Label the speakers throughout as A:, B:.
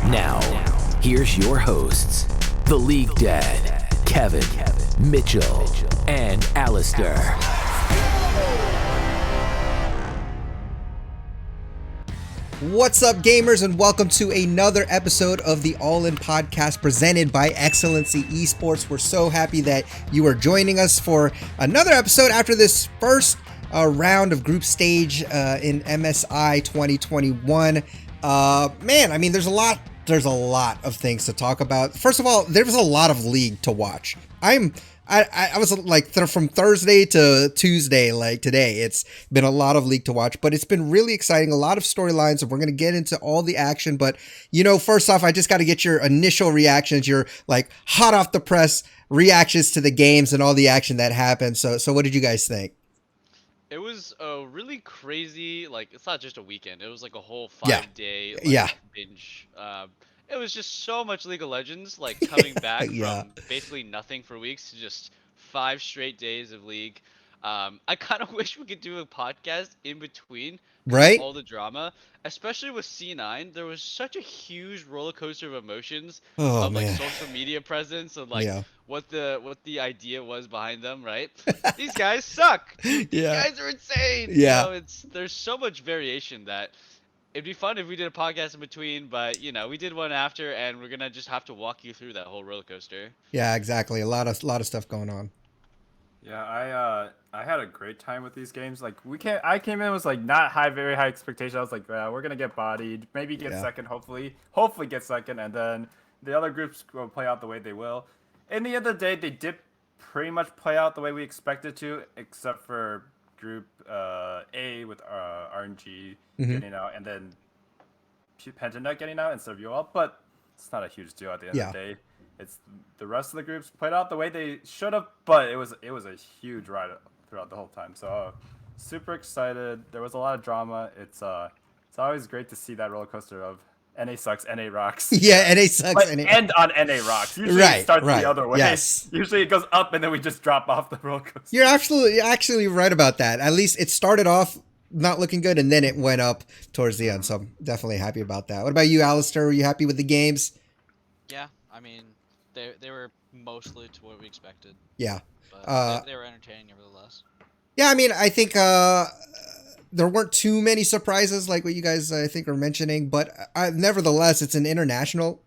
A: Now, here's your hosts, the League Dad, Kevin, Mitchell, and Alistair.
B: What's up, gamers, and welcome to another episode of the All In Podcast presented by Excellency Esports. We're so happy that you are joining us for another episode after this first round of group stage in MSI 2021. Man, I mean, there's a lot of things to talk about. First of all, there was a lot of league to watch. I was like from Thursday to Tuesday, like today, it's been a lot of league to watch, but it's been really exciting. A lot of storylines, and we're going to get into all the action. But, you know, first off, I just got to get your initial reactions, your like hot off the press reactions to the games and all the action that happened. So what did you guys think?
C: It was a really crazy, like, it's not just a weekend. It was like a whole
B: Yeah.
C: 5-day
B: Yeah.
C: binge. It was just so much League of Legends, like coming back
B: Yeah.
C: from basically nothing for weeks to just 5 straight days of League. I kind of wish we could do a podcast in between, 'cause of
B: Right?
C: all the drama, especially with C9. There was such a huge roller coaster of emotions
B: Oh,
C: of like
B: man.
C: social media presence and like
B: Yeah.
C: what the idea was behind them, right? These guys suck. These
B: Yeah.
C: guys are insane.
B: Yeah.
C: You know, there's so much variation that it'd be fun if we did a podcast in between, but you know, we did one after, and we're gonna just have to walk you through that whole roller coaster.
B: Yeah, exactly. A lot of stuff going on.
D: Yeah, I had a great time with these games. Like I came in with like not very high expectations. I was like, we're gonna get bodied, maybe get second, hopefully get second, and then the other groups will play out the way they will. In the end of the day, they did pretty much play out the way we expected to, except for Group A with RNG getting out, and then Pentanet getting out instead of UOL. But it's not a huge deal at the end of the day. It's the rest of the groups played out the way they should have, but it was a huge ride throughout the whole time. So super excited. There was a lot of drama. It's always great to see that roller coaster of NA sucks, NA rocks.
B: Yeah, NA sucks.
D: But end on NA rocks. Usually it starts the other way.
B: Yes.
D: Usually it goes up and then we just drop off the roller coaster.
B: You're actually right about that. At least it started off not looking good and then it went up towards the end. So I'm definitely happy about that. What about you, Alistair? Were you happy with the games?
E: Yeah, I mean, they were mostly to what we expected.
B: Yeah.
E: But they were entertaining nevertheless.
B: Yeah, I mean, I think there weren't too many surprises like what you guys, I think, are mentioning. But nevertheless, it's an international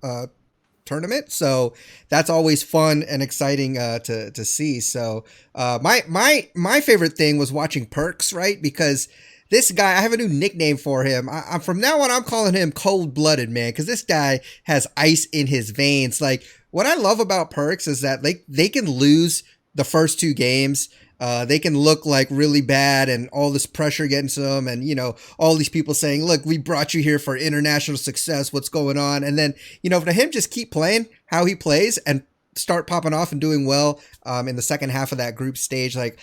B: tournament. So that's always fun and exciting to see. So my favorite thing was watching Perks, right? Because this guy, I have a new nickname for him. I'm from now on, I'm calling him Cold-Blooded, man, because this guy has ice in his veins. Like, what I love about Perks is that they can lose the first two games. They can look like really bad and all this pressure getting to them. And, you know, all these people saying, look, we brought you here for international success. What's going on? And then, you know, for him, just keep playing how he plays and start popping off and doing well in the second half of that group stage. Like,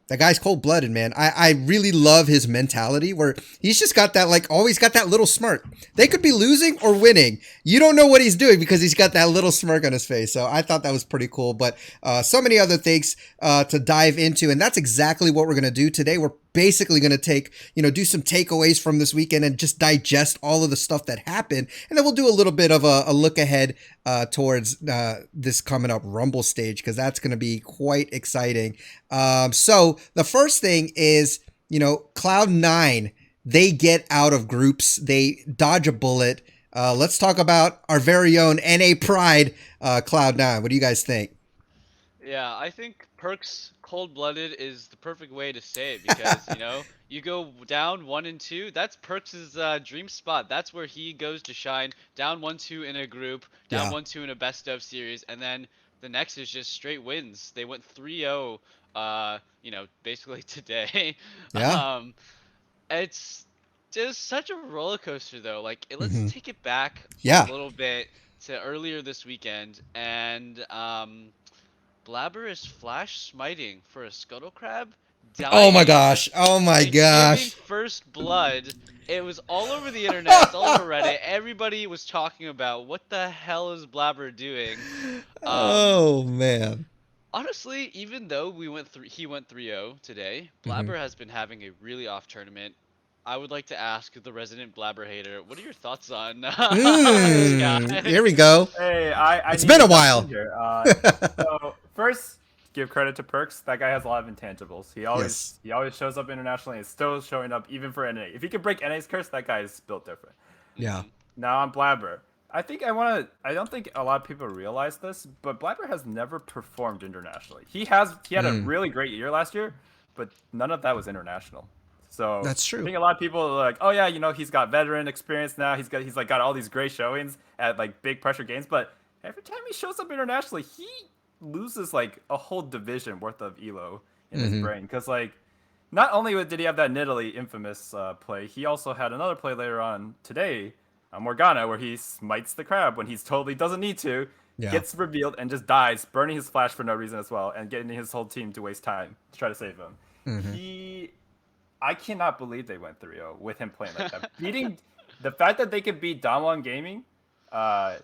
B: that guy's cold-blooded, man. I really love his mentality where he's just got that, like, always got that little smirk. They could be losing or winning. You don't know what he's doing because he's got that little smirk on his face. So I thought that was pretty cool. But so many other things to dive into. And that's exactly what we're going to do today. We're basically going to do some takeaways from this weekend and just digest all of the stuff that happened. And then we'll do a little bit of a look ahead towards this coming up Rumble stage, because that's going to be quite exciting. So the first thing is, you know, Cloud9, they get out of groups. They dodge a bullet. Let's talk about our very own NA Pride, Cloud9. What do you guys think?
C: Yeah, I think Perks Cold-Blooded is the perfect way to say it because, you know, you go down 1 and 2, that's Perks' dream spot. That's where he goes to shine. Down 1-2 in a group, down 1-2 in a best of series, and then the next is just straight wins. They went 3-0, you know, basically today.
B: Yeah.
C: It's just such a roller coaster, though. Like, let's take it back
B: Yeah.
C: a little bit to earlier this weekend, and Blabber is flash smiting for a scuttle crab.
B: Oh my gosh! Oh my gosh!
C: Giving first blood. It was all over the internet. It's all over Reddit. Everybody was talking about what the hell is Blabber doing.
B: Oh man!
C: Honestly, even though he went 3-0 today, Blabber has been having a really off tournament. I would like to ask the resident blabber hater, what are your thoughts on this guy?
B: Here we go.
D: Hey, I
B: It's
D: need
B: been
D: to
B: a
D: jump in
B: while.
D: here. So first, give credit to Perks. That guy has a lot of intangibles.
B: Yes.
D: He always shows up internationally and is still showing up even for NA. If he can break NA's curse, that guy is built different.
B: Yeah.
C: Mhm.
D: Now on Blabber. I don't think a lot of people realize this, but Blabber has never performed internationally. He had a
B: Mm,
D: really great year last year, but none of that was international. So
B: that's
D: I
B: true.
D: think a lot of people are like, oh yeah, he's got veteran experience now. He's like got all these great showings at like big pressure games, but every time he shows up internationally, he loses like a whole division worth of elo in his
B: Hmm.
D: brain. Because like, not only did he have that Nidalee infamous play, he also had another play later on today, Morgana, where he smites the crab when he totally doesn't need to,
B: Yeah.
D: gets revealed and just dies, burning his flash for no reason as well, and getting his whole team to waste time to try to save him.
B: Hmm.
D: He I cannot believe they went 3-0 with him playing like that. Beating the fact that they could beat Damwon Gaming, uh,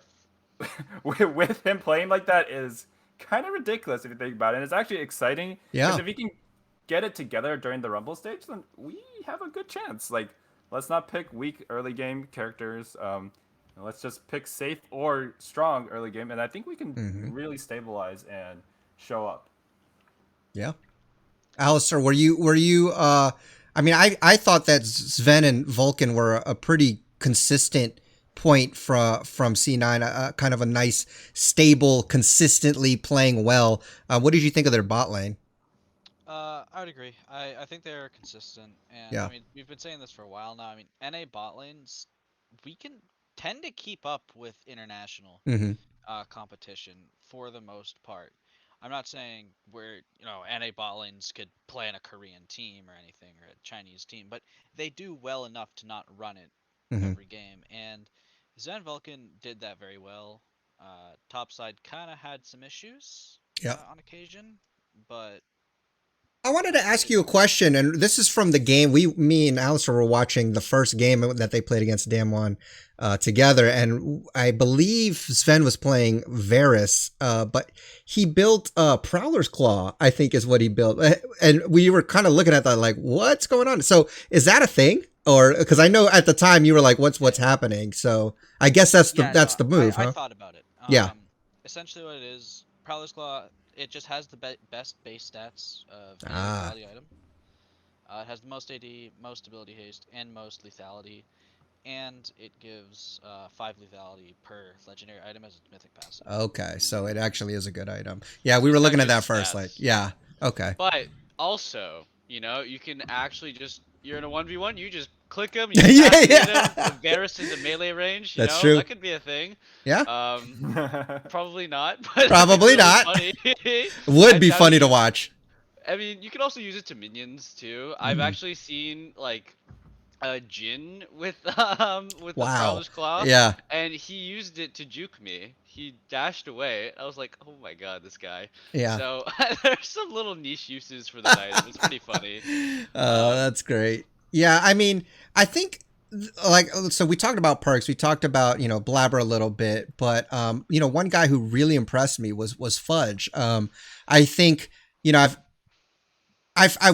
D: with him playing like that is kind of ridiculous if you think about it. And it's actually exciting because
B: Yeah.
D: if he can get it together during the Rumble stage, then we have a good chance. Like, let's not pick weak early game characters. Let's just pick safe or strong early game, and I think we can
B: Hmm.
D: really stabilize and show up.
B: Yeah. Alistair, were you I mean I thought that Sven and Vulcan were a pretty consistent point from C9, kind of a nice, stable, consistently playing well. What did you think of their bot lane?
E: I would agree. I think they're consistent, and I
B: Yeah.
E: mean we've been saying this for a while now. I mean NA bot lanes, we can tend to keep up with international
B: Hmm.
E: competition for the most part. I'm not saying we're NA bot lanes could play in a Korean team or anything or a Chinese team, but they do well enough to not run it
B: Hmm.
E: every game. And Zen Vulcan did that very well. Topside kind of had some issues
B: Yeah.
E: on occasion, but
B: I wanted to
E: it
B: ask
E: is
B: you a
E: what it is.
B: question, and this is from the game. Me and Alistair were watching the first game that they played against Damwon together, and I believe Sven was playing Varus, but he built Prowler's Claw, I think is what he built, and we were kind of looking at that like, what's going on? So is that a thing, or because I know at the time you were like, what's happening? So I guess
E: Yeah, no,
B: that's the move,
E: I
B: huh?
E: thought about it.
B: Yeah.
E: Essentially what it is, Prowler's Claw, it just has the best base stats of any
B: Ah.
E: lethality item. It has the most AD, most ability haste, and most lethality, and it gives 5 lethality per legendary item as its mythic passive.
B: Okay. So it actually is a good item. Yeah, we
C: So
B: were
C: it's not
B: looking at
C: just
B: that first. Like,
C: stats.
B: yeah. Okay.
C: But also, you can actually just you're in a 1v1, you just click him, you
B: Yeah,
C: assassinate him,
B: yeah.
C: put Varus into melee range,
B: That's true.
C: that could be a thing.
B: Yeah,
C: Um, Probably not, but it'd be
B: probably
C: really
B: not.
C: funny.
B: Would
C: I've
B: be funny to
C: actually,
B: watch.
C: I mean, you can also use it to minions too. I've
B: Mhm.
C: actually seen like a Jin with the
B: Wow.
C: Prowler's Claw,
B: Yeah,
C: and he used it to juke me. He dashed away. I was like, oh my god, this guy.
B: yeah.
C: So there's some little niche uses for that item. It's pretty funny.
B: That's great. Yeah, I mean, I think like so we talked about perks, we talked about blabber a little bit, but one guy who really impressed me was Fudge. I think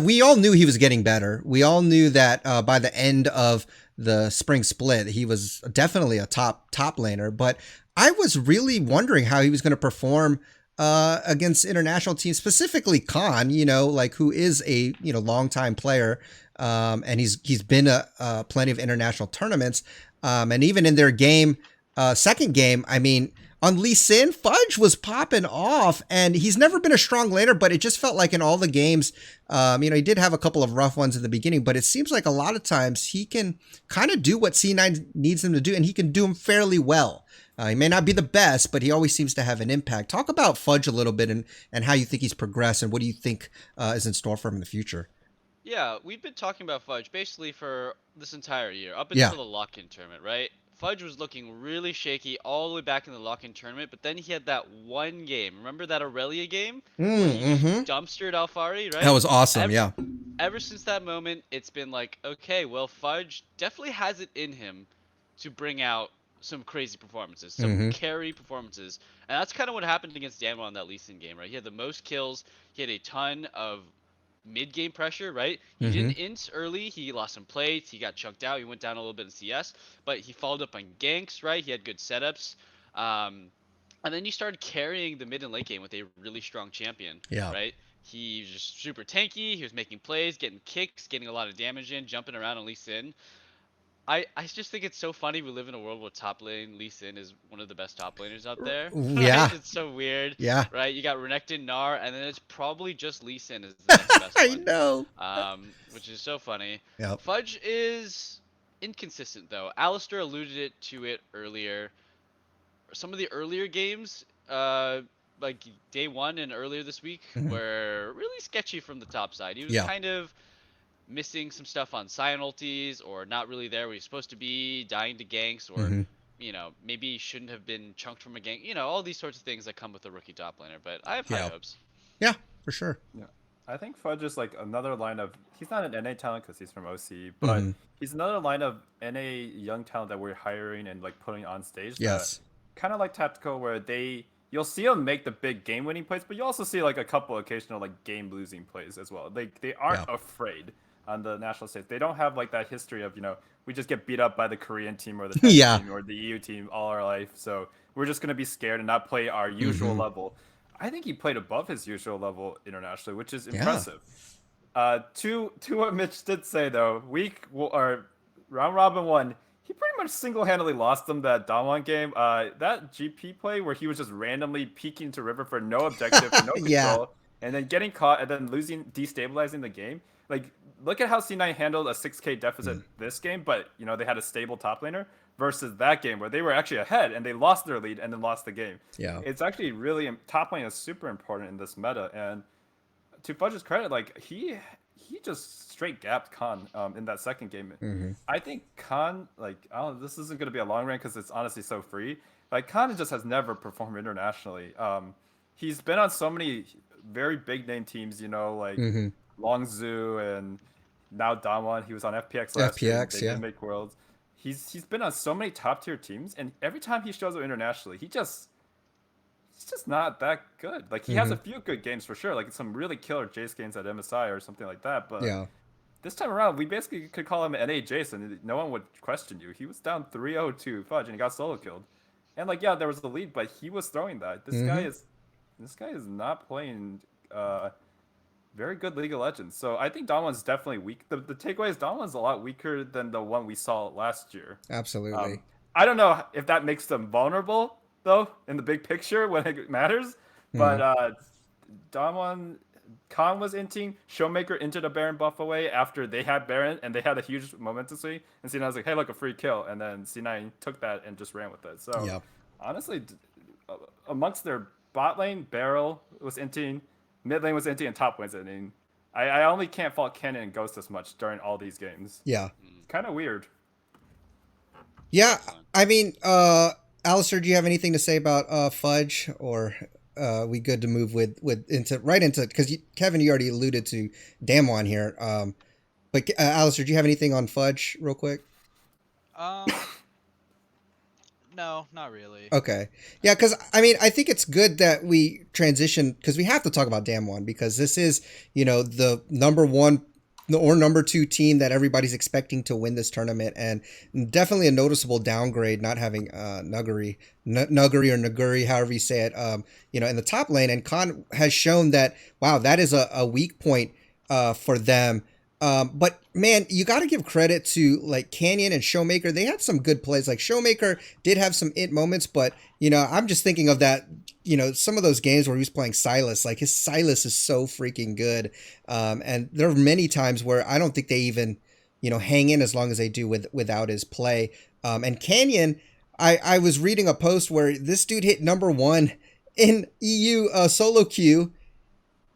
B: we all knew he was getting better. We all knew that by the end of the spring split, he was definitely a top laner. But I was really wondering how he was going to perform against international teams, specifically Khan. Like who is a longtime player, and he's been plenty of international tournaments, and even in their game, second game. I mean, on Lee Sin, Fudge was popping off, and he's never been a strong laner, but it just felt like in all the games, he did have a couple of rough ones in the beginning, but it seems like a lot of times he can kind of do what C9 needs him to do, and he can do them fairly well. He may not be the best, but he always seems to have an impact. Talk about Fudge a little bit and how you think he's progressed, and what do you think is in store for him in the future?
C: Yeah, we've been talking about Fudge basically for this entire year, up
B: Yeah.
C: until the lock-in tournament, right? Fudge was looking really shaky all the way back in the lock-in tournament, but then he had that one game. Remember that Aurelia game where he just
B: Mm-hmm.
C: dumpstered Alfari,
B: That
C: right?
B: was awesome.
C: Ever,
B: Yeah.
C: ever since that moment, it's been like, okay, well, Fudge definitely has it in him to bring out some crazy performances, some
B: Mm-hmm.
C: carry performances. And that's kind of what happened against Damwon on that Lee Sin game, right? He had the most kills, he had a ton of mid-game pressure, right? He didn't int early. He lost some plates. He got chunked out. He went down a little bit in CS, but he followed up on ganks, right? He had good setups. And then you started carrying the mid and late game with a really strong champion,
B: Yeah.
C: right? He was just super tanky. He was making plays, getting kicks, getting a lot of damage in, jumping around on Lee Sin. I just think it's so funny we live in a world where top lane Lee Sin is one of the best top laners out there.
B: Yeah.
C: Right? It's so weird.
B: Yeah.
C: Right? You got Renekton, Gnar, and then it's probably just Lee Sin is the next best
B: I
C: one.
B: know.
C: Which is so funny.
B: Yep.
C: Fudge is inconsistent though. Alistair alluded to it earlier. Some of the earlier games, like day one and earlier this week, were really sketchy from the top side. He was kind of missing some stuff on Sion ultis, or not really there where he's supposed to be, dying to ganks, or maybe he shouldn't have been chunked from a gank. All these sorts of things that come with a rookie top laner. But I have high hopes.
B: Yeah, for sure.
D: Yeah. I think Fudge is like another line of, he's not an NA talent because he's from OC, but he's another line of NA young talent that we're hiring and like putting on stage.
B: Yes.
D: Kind of like Tactical, where you'll see them make the big game winning plays, but you also see like a couple occasional like game losing plays as well. Like they aren't afraid on the national stage. They don't have like that history of, we just get beat up by the Korean team or the Chinese team or the EU team all our life. So we're just going to be scared and not play our usual level. I think he played above his usual level internationally, which is impressive. To what Mitch did say though, round robin 1, he pretty much single-handedly lost them that Damwon game. That GP play where he was just randomly peeking to river for no objective, for no control, and then getting caught and then destabilizing the game. Like, look at how C9 handled a 6K deficit this game, but they had a stable top laner versus that game where they were actually ahead and they lost their lead and then lost the game. Yeah, it's actually really top lane is super important in this meta. And to Fudge's credit, like he just straight gapped Khan in that second game. I think Khan, this isn't going to be a long rant because it's honestly so free. Like Khan just has never performed internationally. He's been on so many very big name teams, like Longzhu and now Damwon. He was on FPX last year. They didn't make Worlds. He's been on so many top tier teams, and every time he shows up internationally, he's just not that good. Like he has a few good games for sure, like some really killer Jace games at MSI or something like that. But this time around, we basically could call him NA Jace, and no one would question you. He was down 3-0 to Fudge, and he got solo killed. And there was the lead, but he was throwing that. This guy is not playing very good League of Legends. So I think Damwon's definitely weak. The takeaway is Damwon's a lot weaker than the one we saw last year.
B: Absolutely.
D: I don't know if that makes them vulnerable, though, in the big picture when it matters. But Damwon, Khan was inting. Showmaker inted a Baron buff away after they had Baron, and they had a huge momentum swing. And C9 was like, hey, look, a free kill. And then C9 took that and just ran with it. So honestly, amongst their bot lane, Beryl was inting. Mid lane was inting and top lane's inting. I only can't fault Kennen and Ghost as much during all these games. Yeah. Kind of weird.
B: Yeah, I mean, Alistair, do you have anything to say about Fudge, or we good to move into because Kevin, you already alluded to Damwon here. But Alistair, do you have anything on Fudge real quick?
E: No, not really.
B: Okay. Yeah, because, I mean, I think it's good that we transition, because we have to talk about Damwon, because this is, the number 1 or number 2 team that everybody's expecting to win this tournament, and definitely a noticeable downgrade not having Nuguri or Naguri, however you say it, in the top lane. And Khan has shown that, wow, that is a weak point for them. But man, you got to give credit to like Canyon and Showmaker. They had some good plays. Like Showmaker did have some int moments, but I'm just thinking of that, some of those games where he was playing Sylas. Like his Sylas is so freaking good. And there are many times where I don't think they even, hang in as long as they do without his play. And Canyon, I was reading a post where this dude hit number 1 in EU solo queue.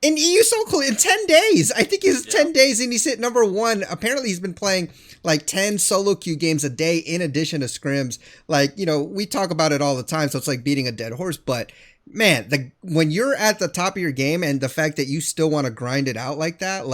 B: In EU Soul in 10 days. I think he's 10 days and he's hit number 1. Apparently he's been playing like 10 solo queue games a day in addition to scrims. Like, we talk about it all the time, so it's like beating a dead horse. But man, when you're at the top of your game and the fact that you still want to grind it out like that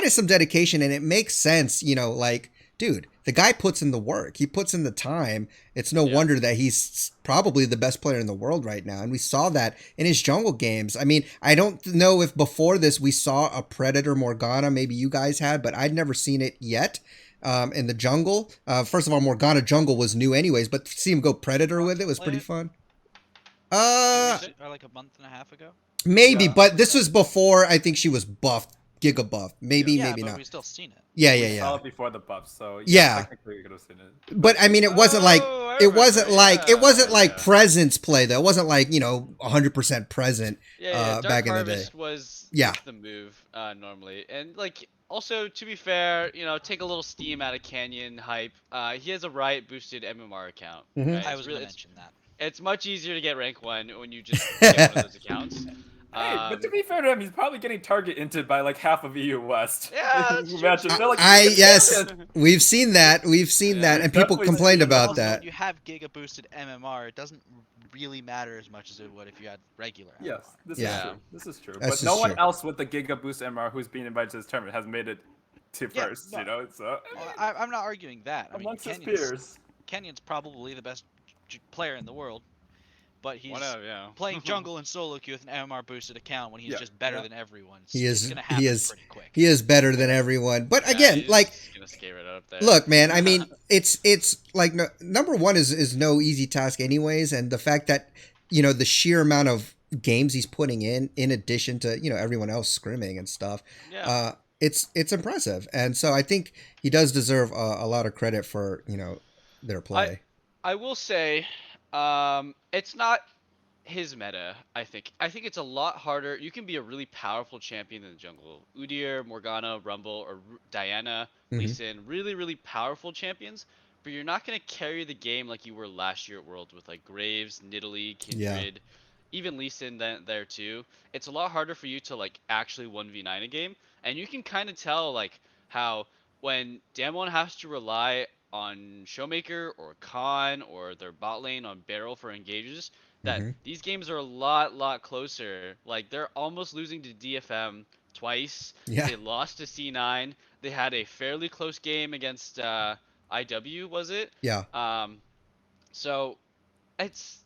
B: is some dedication, and it makes sense, like, dude, the guy puts in the work. He puts in the time. It's no wonder that he's probably the best player in the world right now. And we saw that in his jungle games. I mean, I don't know if before this we saw a Predator Morgana. Maybe you guys had, but I'd never seen it yet. In the jungle. First of all, Morgana jungle was new anyways, but to see him go Predator with it was pretty fun.
E: Like a month and a half ago.
B: Maybe, but this was before I think she was buffed, Giga buffed. Maybe
E: but
B: not.
E: we still seen it.
D: We saw it before the buff, so technically we could have seen it.
B: But I mean, it wasn't it wasn't like presence play though. It wasn't like 100% present. Back in the day.
C: Was the move normally, and like also to be fair, take a little steam out of Canyon hype. He has a Riot boosted MMR account.
B: Mm-hmm.
C: Right?
E: I was going to mention that.
C: It's much easier to get rank 1 when you just get one of those accounts.
D: Hey, but to be fair to him, he's probably getting target inted by like half of EU West.
C: Yeah,
B: yes, we've seen that. And people complained about that.
E: When you have Giga boosted MMR, it doesn't really matter as much as it would if you had regular MMR.
D: Yes, this is true. This is true.
B: That's
D: but no one
B: true.
D: else with the Giga boost MMR who's being invited to this tournament has made it to first.
E: No.
D: So
E: I'm not arguing that. I mean,
D: amongst his peers,
E: Kenyon's probably the best player in the world, but he's playing jungle and solo queue with an MMR boosted account when he's just better than everyone. So it's gonna happen pretty quick.
B: He is better than everyone. But again,
C: gonna skate right up there.
B: Look, man, I mean, it's like number one is no easy task anyways, and the fact that the sheer amount of games he's putting in addition to everyone else scrimming and stuff. It's impressive, and so I think he does deserve a lot of credit for their play.
C: I will say, it's not his meta. I think it's a lot harder. You can be a really powerful champion in the jungle. Udyr, Morgana, Rumble, or Diana, Lee Sin, really, really powerful champions. But you're not gonna carry the game like you were last year at Worlds with like Graves, Nidalee, Kindred, even Lee Sin there too. It's a lot harder for you to like actually 1v9 a game, and you can kind of tell like how when Damwon has to rely on Showmaker or Khan or their bot lane on Barrel for engages, that these games are a lot closer. Like they're almost losing to DFM twice. They lost to C9. They had a fairly close game against IW, was it? So it's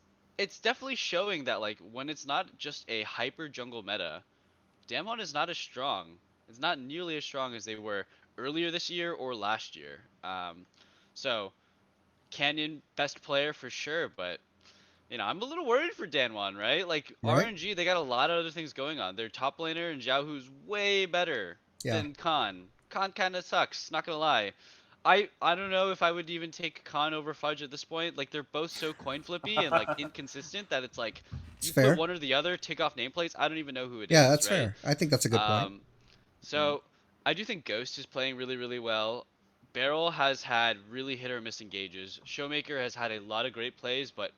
C: definitely showing that like when it's not just a hyper jungle meta, Damwon is not as strong. It's not nearly as strong as they were earlier this year or last year. So Canyon best player for sure, but I'm a little worried for Damwon, right? Like RNG, they got a lot of other things going on. Their top laner and Xiaohu's way better than Khan. Khan kind of sucks, not gonna lie. I don't know if I would even take Khan over Fudge at this point. Like they're both so coin flippy and like inconsistent that it's like you put one or the other, take off nameplates. I don't even know who it is.
B: Yeah, that's fair. I think that's a good point.
C: So I do think Ghost is playing really, really well. Barrel has had really hit or miss engages. Showmaker has had a lot of great plays, but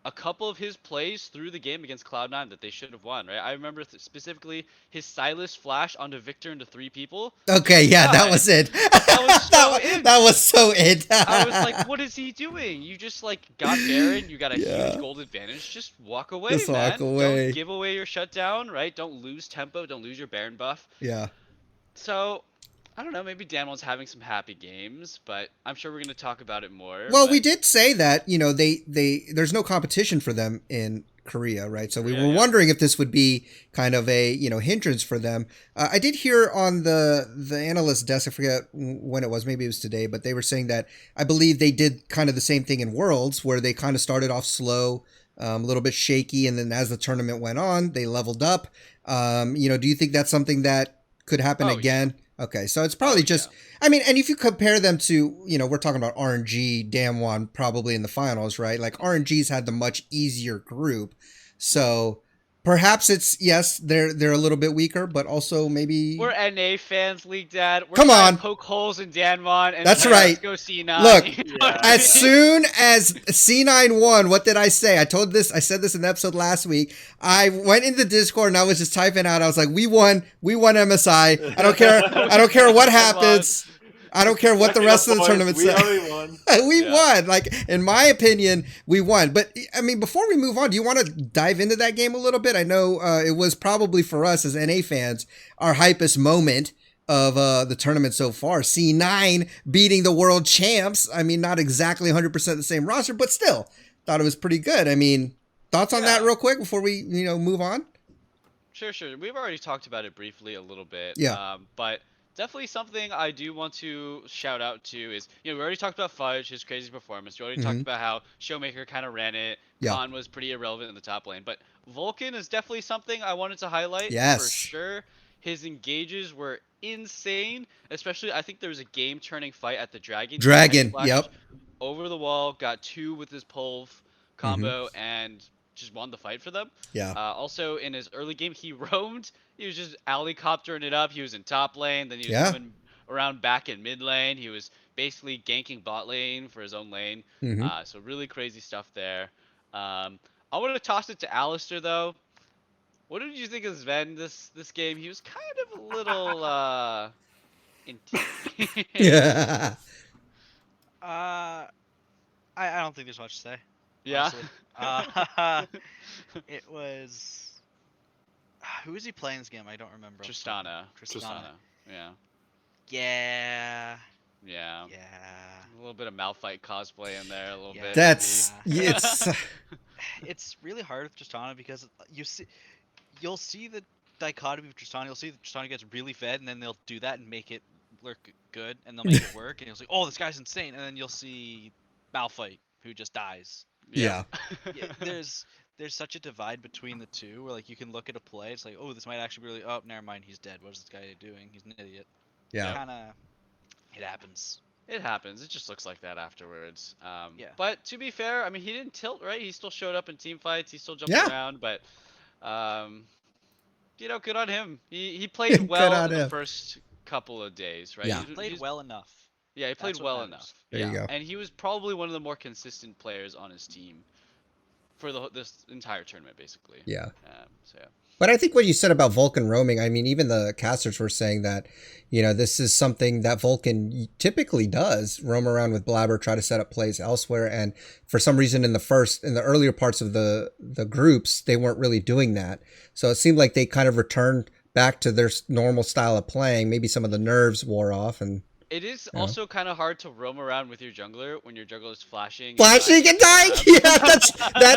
C: a couple of his plays through the game against Cloud9 that they should have won, right? I remember specifically his Silas flash onto Victor into 3 people.
B: Okay, that was it. That was so it.
C: I was like, what is he doing? You just like got Baron, you got a huge gold advantage. Just walk away, man. Don't give away your shutdown, right? Don't lose tempo. Don't lose your Baron buff.
B: Yeah.
C: So I don't know, maybe Damwon's having some happy games, but I'm sure we're going to talk about it more.
B: Well, we did say that, there's no competition for them in Korea, right? So we were wondering if this would be kind of a, hindrance for them. I did hear on the analyst desk, I forget when it was, maybe it was today, but they were saying that I believe they did kind of the same thing in Worlds where they kind of started off slow, a little bit shaky, and then as the tournament went on, they leveled up. Do you think that's something that could happen again? Yeah. Okay, so it's probably I mean, and if you compare them to, we're talking about RNG, Damwon probably in the finals, right? Like RNG's had the much easier group. So perhaps it's, they're a little bit weaker, but also maybe...
C: We're NA fans, League Dad. We're
B: Come on.
C: Poke holes in Damwon and
B: that's right.
C: Let's go C9.
B: Look, as soon as C9 won, what did I say? I said this in the episode last week. I went into Discord and I was just typing out. I was like, we won MSI. I don't care what happens. I don't care what the rest of the tournament says.
D: We won.
B: We won. Like, in my opinion, we won. But, I mean, before we move on, do you want to dive into that game a little bit? I know it was probably for us as NA fans, our hypest moment of the tournament so far. C9 beating the world champs. I mean, not exactly 100% the same roster, but still thought it was pretty good. I mean, thoughts on that real quick before we, move on?
C: Sure. We've already talked about it briefly a little bit.
B: Yeah.
C: But definitely something I do want to shout out to is, we already talked about Fudge, his crazy performance. We already talked about how Showmaker kind of ran it.
B: Yeah.
C: Khan was pretty irrelevant in the top lane. But Vulcan is definitely something I wanted to highlight.
B: Yes.
C: For sure. His engages were insane. Especially, I think there was a game-turning fight at the Dragon.
B: Yep.
C: Over the wall, got 2 with his pulve combo, and just won the fight for them.
B: Yeah.
C: Also, in his early game, he roamed. He was just alley-coptering it up. He was in top lane. Then he was coming around back in mid lane. He was basically ganking bot lane for his own lane. So really crazy stuff there. I want to toss it to Alistair, though. What did you think of Sven this game? He was kind of a little intimidating.
B: Yeah.
E: I don't think there's much to say.
C: Yeah.
E: It was. Who was he playing this game? I don't remember.
C: Tristana. Yeah.
E: Yeah.
C: Yeah.
E: Yeah.
C: A little bit of Malphite cosplay in there, a little bit.
B: That's it's
E: It's really hard with Tristana because you'll see the dichotomy of Tristana. You'll see that Tristana gets really fed, and then they'll do that and make it look good, and they'll make it work, and you'll say, "Oh, this guy's insane," and then you'll see Malphite who just dies.
B: yeah.
E: There's such a divide between the two where like you can look at a play, it's like, oh, this might actually be really. Oh, never mind, he's dead. What is this guy doing? He's an idiot.
B: Yeah.
E: Kinda. It happens.
C: It happens. It just looks like that afterwards.
E: Yeah.
C: But to be fair, I mean, he didn't tilt, right? He still showed up in team fights. He still jumped around. But, good on him. He played well in the first couple of days, right?
B: Yeah.
E: He played well enough.
C: Yeah, he played well enough.
B: There you go.
C: And he was probably one of the more consistent players on his team for this entire tournament, basically.
B: Yeah.
C: So yeah.
B: But I think what you said about Vulcan roaming, I mean, even the casters were saying that, this is something that Vulcan typically does, roam around with Blabber, try to set up plays elsewhere. And for some reason in the earlier parts of the groups, they weren't really doing that. So it seemed like they kind of returned back to their normal style of playing. Maybe some of the nerves wore off, and
C: it is also kind of hard to roam around with your jungler when your jungler is flashing.
B: And dying. Yeah,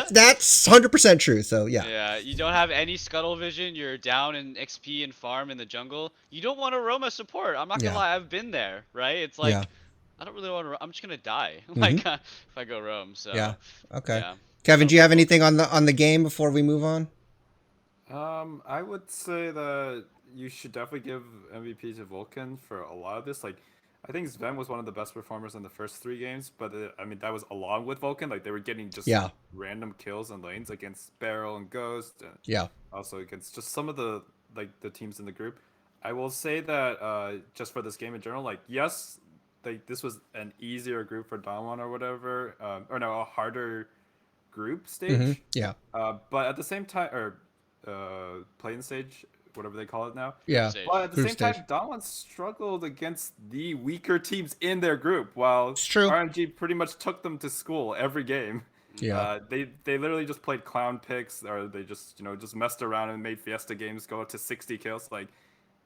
B: that's 100% true. So yeah.
C: Yeah, you don't have any scuttle vision. You're down in XP and farm in the jungle. You don't want to roam as support. I'm not gonna lie, I've been there, right? It's like I don't really want to. I'm just gonna die, like if I go roam. So
B: yeah. Okay.
C: Yeah.
B: Kevin, do you have anything on the game before we move on?
D: I would say that you should definitely give MVP to Vulcan for a lot of this. Like, I think Sven was one of the best performers in the first 3 games, but that was along with Vulcan. Like, they were getting just random kills in lanes against Barrel and Ghost, and also against just some of the teams in the group. I will say that just for this game in general, like, yes, this was an easier group for Damwon or whatever, a harder group stage.
B: Yeah.
D: But at the same time, or play-in stage, whatever they call it now.
B: Yeah.
D: But at the same time, Damwon struggled against the weaker teams in their group, while RNG pretty much took them to school every game.
B: Yeah.
D: They literally just played clown picks, or they just just messed around and made Fiesta games go up to 60 kills. Like,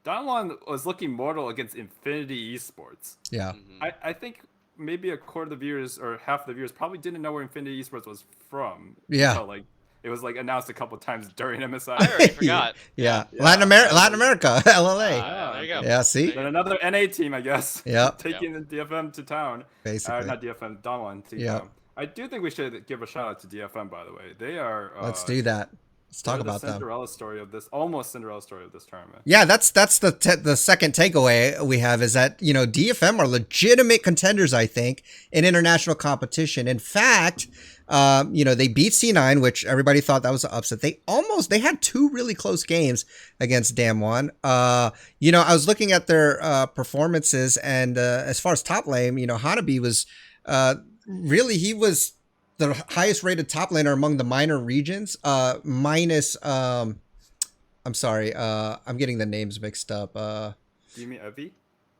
D: Damwon was looking mortal against Infinity Esports.
B: Yeah.
D: I think maybe a quarter of the viewers or half of the viewers probably didn't know where Infinity Esports was from.
B: Yeah.
D: So, like, it was announced a couple times during MSI.
C: I already forgot.
B: Yeah. Latin America, LLA.
C: There you go.
B: Yeah, see?
D: Then another NA team, I guess.
B: Yep.
D: Taking the DFM to town.
B: Basically.
D: Not DFM, Damwon to town. I do think we should give a shout out to DFM, by the way. They are.
B: Let's do that. Let's talk about them.
D: Cinderella story of this, almost Cinderella story of this tournament.
B: Yeah, that's the second takeaway we have is that, DFM are legitimate contenders, I think, in international competition. In fact, they beat C9, which everybody thought that was an upset. They had 2 really close games against Damwon. I was looking at their performances, and as far as top lane, Hanabi was he was the highest rated top laner among the minor regions, minus, I'm sorry, I'm getting the names mixed up.
D: Do you mean Evie?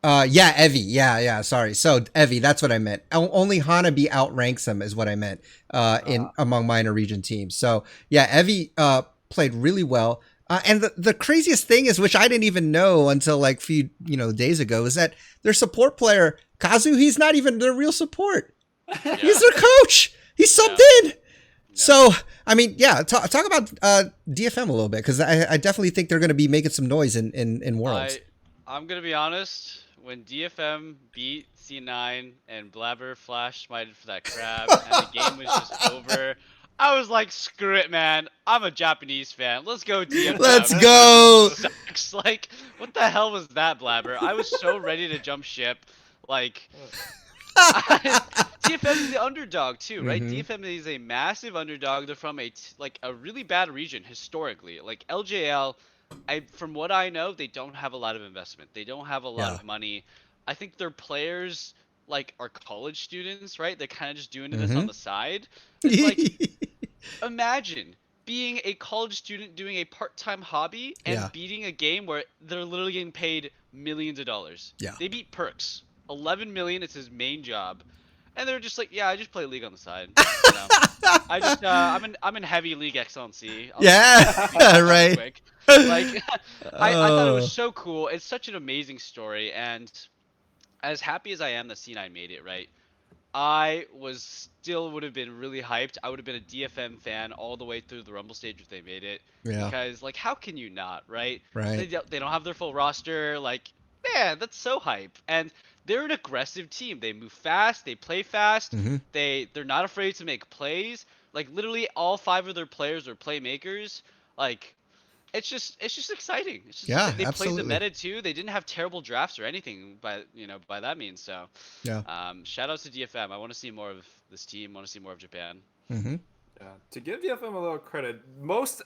B: Yeah, Evie. Yeah. Sorry. So Evie, that's what I meant. Only Hanabi outranks him is what I meant, among minor region teams. So yeah, Evie, played really well. And the craziest thing is, which I didn't even know until like a few days ago, is that their support player Kazu, he's not even their real support. He's their coach. He's subbed in. So I mean, talk about DFM a little bit, because I definitely think they're going to be making some noise in Worlds.
C: I'm gonna be honest. When DFM beat C9 and Blabber flash smited for that crab and the game was just over, I was like, screw it, man. I'm a Japanese fan. Let's go DFM.
B: Let's go.
C: Sucks. Like, what the hell was that, Blabber? I was so ready to jump ship. Like, DFM is the underdog too, right? DFM is a massive underdog. They're from a really bad region historically. Like LJL, from what I know, they don't have a lot of investment. They don't have a lot of money. I think their players are college students, right? They're kind of just doing this on the side. It's like, imagine being a college student doing a part-time hobby and beating a game where they're literally getting paid millions of dollars. Yeah. They beat Perks. 11 million is his main job. And they're just like, yeah, I just play League on the side. You know? I'm in heavy League Excellency.
B: Right.
C: Quick. Like, I thought it was so cool. It's such an amazing story, and as happy as I am that C9 made it, right? I would have been really hyped. I would have been a DFM fan all the way through the Rumble stage if they made it. Yeah. Because how can you not, right? Right. They don't have their full roster. Like, man, that's so hype. And they're an aggressive team. They move fast. They play fast. They're not afraid to make plays. Like, literally all 5 of their players are playmakers. Like, it's just exciting. It's just, they played the meta too. They didn't have terrible drafts or anything by that means. So shout out to DFM. I want to see more of this team. I want to see more of Japan.
D: Yeah, to give DFM a little credit,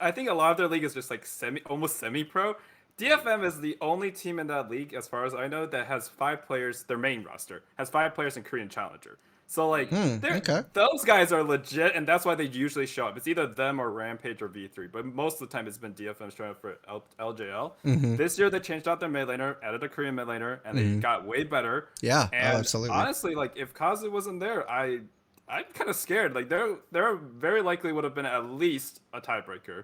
D: I think a lot of their league is just like almost semi-pro. DFM is the only team in that league, as far as I know, that has 5 players. Their main roster has 5 players in Korean Challenger. So those guys are legit, and that's why they usually show up. It's either them or Rampage or V3, but most of the time it's been DFM showing up for LJL. This year they changed out their mid laner, added a Korean mid laner, and they got way better. Yeah, and absolutely. Honestly, if Kazu wasn't there, I'm kind of scared. Like there very likely would have been at least a tiebreaker.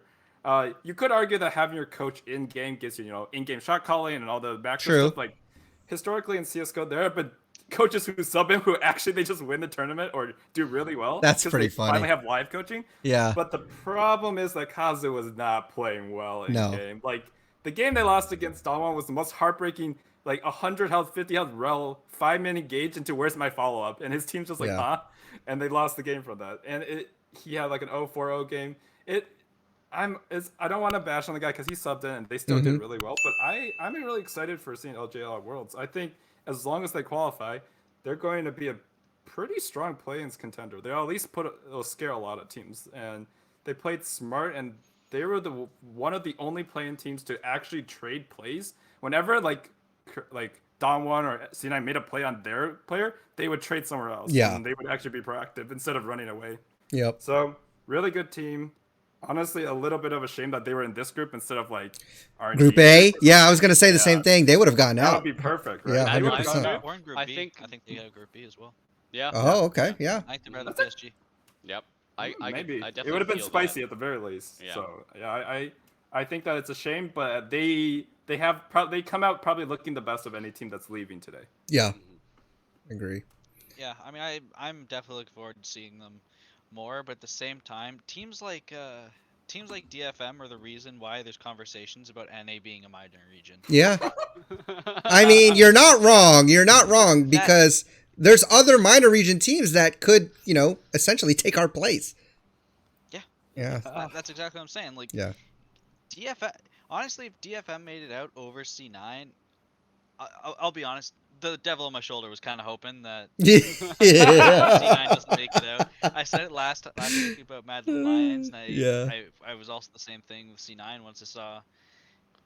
D: You could argue that having your coach in game gives you, in-game shot calling and all the macro stuff. Like historically in CS:GO, there have been coaches who sub in who actually they just win the tournament or do really well.
B: That's pretty funny.
D: Finally have live coaching. Yeah. But the problem is that Kazu was not playing well in game. Like the game they lost against Damwon was the most heartbreaking. Like 100 health, 50 health rel, 5-minute gauge into where's my follow up, and his team's just like and they lost the game from that. And he had like an 0-4-0 game. I don't want to bash on the guy because he subbed in and they still did really well. But I'm really excited for seeing LJL at Worlds. I think as long as they qualify, they're going to be a pretty strong play-ins contender. They'll at least it'll scare a lot of teams. And they played smart, and they were one of the only play-in teams to actually trade plays. Whenever like Damwon or C9 made a play on their player, they would trade somewhere else. Yeah. And they would actually be proactive instead of running away. Yep. So really good team. Honestly, a little bit of a shame that they were in this group instead of RNG.
B: Group A? Yeah, I was going to say the same thing. They would have gotten out.
D: That would be perfect, right?
B: Yeah,
E: 100%. Or in Group B. I think they got Group B as well.
C: Yeah.
B: Oh, okay. Yeah.
E: I think they'd rather PSG.
C: Yep.
D: Maybe.
C: I definitely
D: it would have been spicy
C: that.
D: at the very least. Yeah. So, I think that it's a shame, but they come out probably looking the best of any team that's leaving today.
B: Yeah. Agree.
E: Yeah, I mean, I'm definitely looking forward to seeing them more, but at the same time, teams like DFM are the reason why there's conversations about NA being a minor region.
B: Yeah. I mean, you're not wrong. You're not wrong, because there's other minor region teams that could, essentially take our place.
E: Yeah.
B: Yeah.
E: That's exactly what I'm saying. Like,
B: yeah.
E: DFM, honestly, if DFM made it out over C9, I'll be honest, the devil on my shoulder was kind of hoping that C9 doesn't make it out. I said it last week about Mad Lions, and I was also the same thing with C9 once I saw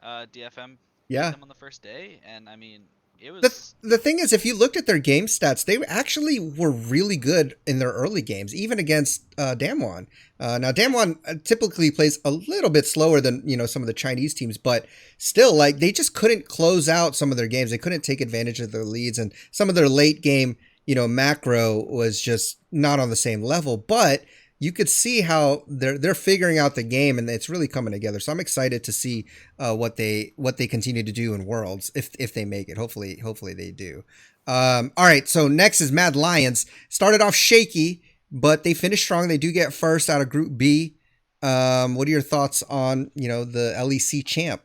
E: DFM beat them on the first day, and I mean, it was...
B: The thing is, if you looked at their game stats, they actually were really good in their early games, even against Damwon. Now, Damwon typically plays a little bit slower than, some of the Chinese teams, but still, they just couldn't close out some of their games. They couldn't take advantage of their leads, and some of their late game, macro was just not on the same level. But you could see how they're figuring out the game, and it's really coming together. So I'm excited to see what they continue to do in Worlds if they make it. Hopefully they do. All right, so next is Mad Lions. Started off shaky, but they finished strong. They do get first out of Group B. What are your thoughts on the LEC champ?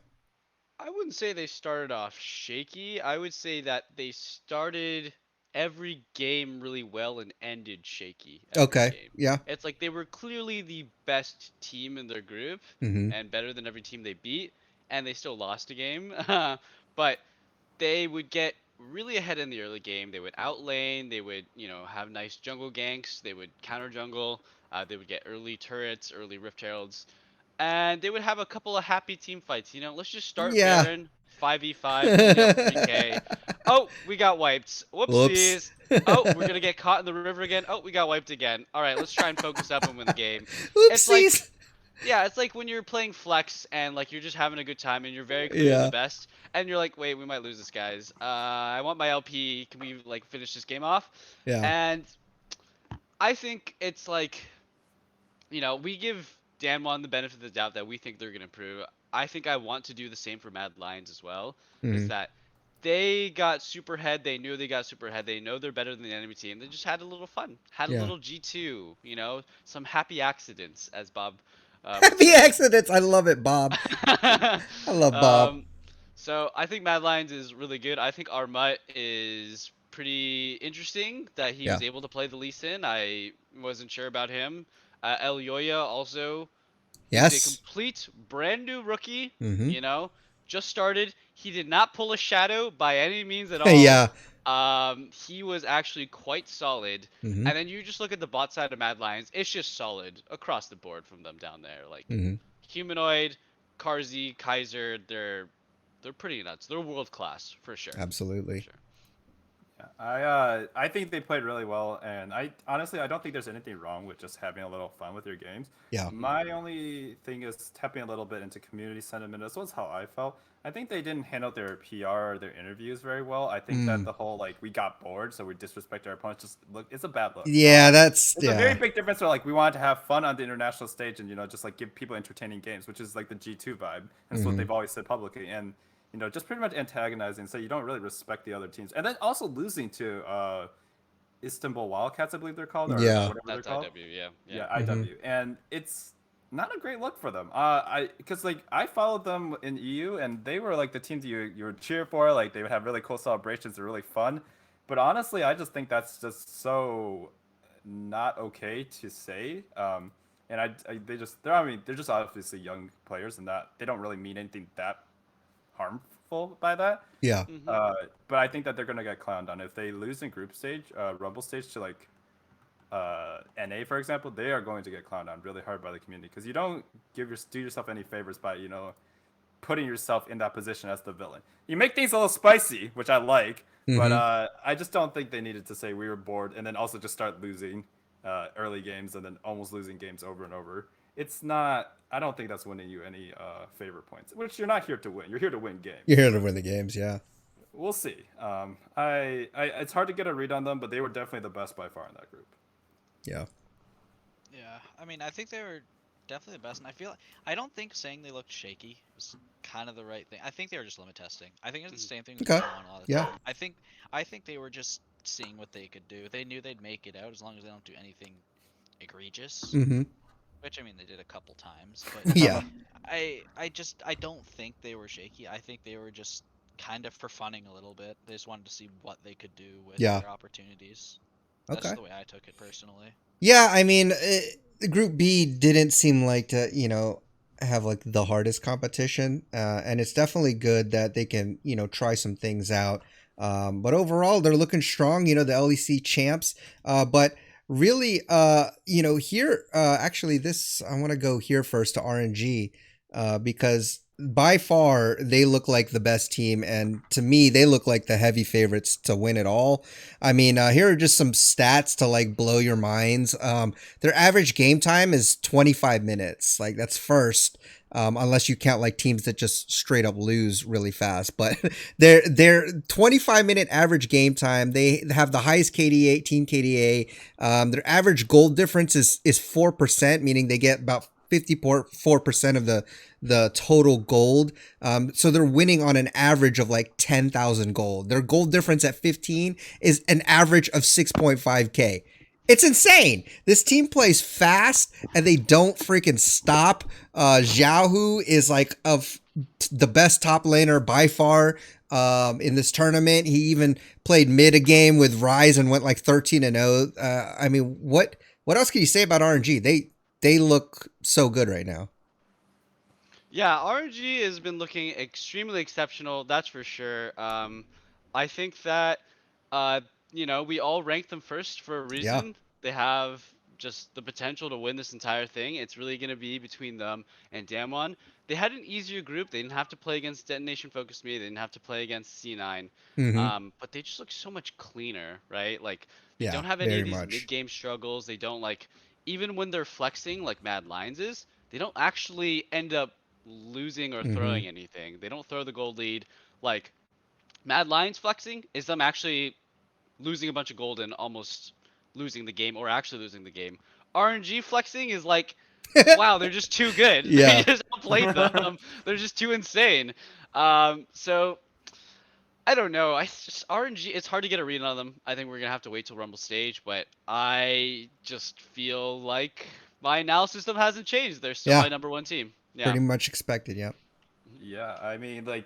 C: I wouldn't say they started off shaky. I would say that they started every game really well and ended shaky every
B: Okay,
C: game.
B: yeah.
C: It's like they were clearly the best team in their group
B: Mm-hmm.
C: and better than every team they beat, and they still lost a game. But they would get really ahead in the early game. They would outlane. They would, have nice jungle ganks. They would counter jungle. They would get early turrets, early Rift Heralds, and they would have a couple of happy team fights. Let's just start
B: Yeah.
C: Baron 5v5, only up 3k. Oh, we got wiped.
B: Whoops.
C: Whoopsies. Oh, we're gonna get caught in the river again. Oh, we got wiped again. All right, let's try and focus up and win the game. It's like,
B: Oopsies.
C: yeah, it's like when you're playing flex and like you're just having a good time and you're very clear
B: Yeah.
C: the best, and you're like, wait, we might lose this, guys. I want my LP. Can we like finish this game off?
B: Yeah.
C: And I think it's like, we give Damwon the benefit of the doubt that we think they're gonna improve. I think I want to do the same for Mad Lions as well. Is
B: Mhm.
C: that they got super head. They knew they got super head. They know they're better than the enemy team. They just had a little fun. Had a
B: Yeah.
C: little G2. Some happy accidents, as Bob. Would
B: Happy
C: say.
B: accidents. I love it, Bob. I love Bob.
C: So I think Mad Lions is really good. I think Armut is pretty interesting that he was able to play the Lee Sin. I wasn't sure about him. El Yoya also. He's a
B: Yes.
C: complete brand new rookie.
B: Mm-hmm.
C: Just started. He did not pull a shadow by any means at all.
B: Yeah.
C: He was actually quite solid.
B: Mm-hmm.
C: And then you just look at the bot side of Mad Lions. It's just solid across the board from them down there. Like
B: Mm-hmm.
C: Humanoid, Karzi, Kaiser, they're pretty nuts. They're world class for sure.
B: Absolutely.
C: For sure.
D: I think they played really well, and I honestly don't think there's anything wrong with just having a little fun with your games.
B: Yeah.
D: My only thing is tapping a little bit into community sentiment. This was how I felt. I think they didn't handle their PR or their interviews very well. I think that the whole we got bored, so we disrespect our opponents. Just look, it's a bad look.
B: Yeah, it's
D: a very big difference. Where we wanted to have fun on the international stage and just give people entertaining games, which is like the G2 vibe. That's what they've always said publicly, and just pretty much antagonizing, so you don't really respect the other teams. And then also losing to Istanbul Wildcats, I believe they're called, or whatever
C: That's
D: they're called.
C: IW,
D: Yeah, IW. And it's not a great look for them. Because I followed them in EU, and they were like the teams you would cheer for. Like they would have really cool celebrations, they're really fun. But honestly, I just think that's just so not okay to say. And they're just obviously young players, and that they don't really mean anything that harmful by that.
B: Yeah.
D: But I think that they're gonna get clowned on if they lose in group stage, Rumble stage to NA, for example. They are going to get clowned on really hard by the community because you don't do yourself any favors by putting yourself in that position as the villain. You make things a little spicy, which I like, but I just don't think they needed to say we were bored and then also just start losing early games and then almost losing games over and over. It's not. I don't think that's winning you any favor points. Which you're not here to win. You're here to win games.
B: You're here to win the games. Yeah.
D: We'll see. It's hard to get a read on them, but they were definitely the best by far in that group.
B: Yeah.
E: Yeah, I mean, I think they were definitely the best, and I don't think saying they looked shaky was kind of the right thing. I think they were just limit testing. I think it's the same thing with
B: Okay.
E: Damwon a lot of the time. I think they were just seeing what they could do. They knew they'd make it out as long as they don't do anything egregious.
B: Mm-hmm.
E: Which I mean they did a couple times, but
B: Yeah.
E: I don't think they were shaky. I think they were just kind of for funning a little bit. They just wanted to see what they could do with their opportunities. That's
B: Okay.
E: the way I took it personally.
B: Yeah, I mean, Group B didn't seem like to, have like the hardest competition, and it's definitely good that they can, try some things out. But overall, they're looking strong. The LEC champs. But really, here, actually, this I want to go here first to RNG, because by far, they look like the best team, and to me, they look like the heavy favorites to win it all. I mean, here are just some stats to like blow your minds. Their average game time is 25 minutes. Like that's first, unless you count like teams that just straight up lose really fast. But their 25-minute average game time, they have the highest KDA, team KDA. Their average goal difference is 4%, meaning they get about 54% of the total gold. So they're winning on an average of like 10,000 gold. Their gold difference at 15 is an average of 6.5k. It's insane. This team plays fast and they don't freaking stop. Xiaohu is like of the best top laner by far in this tournament. He even played mid a game with Rise and went like 13-0. I mean, what else can you say about RNG? They look so good right now.
C: Yeah, RNG has been looking extremely exceptional, that's for sure. I think that, we all rank them first for a
B: Yeah.
C: reason. They have just the potential to win this entire thing. It's really going to be between them and Damwon. They had an easier group. They didn't have to play against Detonation Focus Me. They didn't have to play against C9.
B: Mm-hmm.
C: But they just look so much cleaner, right? Like, they
B: Yeah,
C: don't have any
B: very
C: of these
B: much.
C: mid-game struggles. They don't, like, even when they're flexing, like Mad Lions is, they don't actually end up losing or
B: Mm-hmm.
C: throwing anything. They don't throw the gold lead. Like, Mad Lions flexing is them actually losing a bunch of gold and almost losing the game or actually losing the game. RNG flexing is like, wow, they're just too good.
B: Yeah.
C: They just outplayed them. They're just too insane. So I don't know. I just RNG. It's hard to get a read on them. I think we're gonna have to wait till Rumble stage, but I just feel like my analysis of them hasn't changed. They're still
B: Yeah.
C: my number one team. Yeah.
B: Pretty much expected. Yeah.
D: Yeah, I mean, like,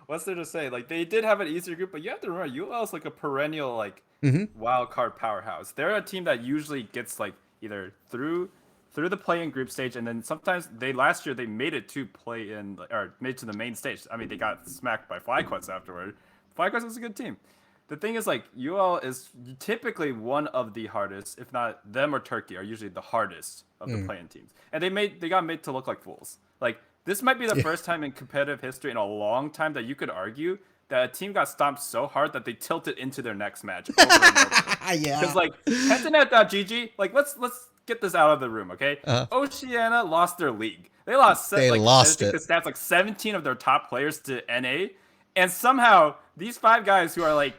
D: what's there to say? Like, they did have an easier group, but you have to remember, UOL is like a perennial like
B: Mm-hmm.
D: wild card powerhouse. They're a team that usually gets like either through the play-in group stage, and then sometimes last year they made it to play in or made it to the main stage. I mean, they got smacked by FlyQuest afterward. FlyQuest was a good team. The thing is, like, UOL is typically one of the hardest, if not them or Turkey, are usually the hardest of the play-in teams, and they got made to look like fools. Like, this might be the first time in competitive history in a long time that you could argue that a team got stomped so hard that they tilted into their next match over and over.
B: Yeah.
D: Because like Pentanet.gg, like let's get this out of the room, okay? Oceania lost their league. They lost.
B: They lost
D: I think the stats like 17 of their top players to NA, and somehow these 5 guys who are like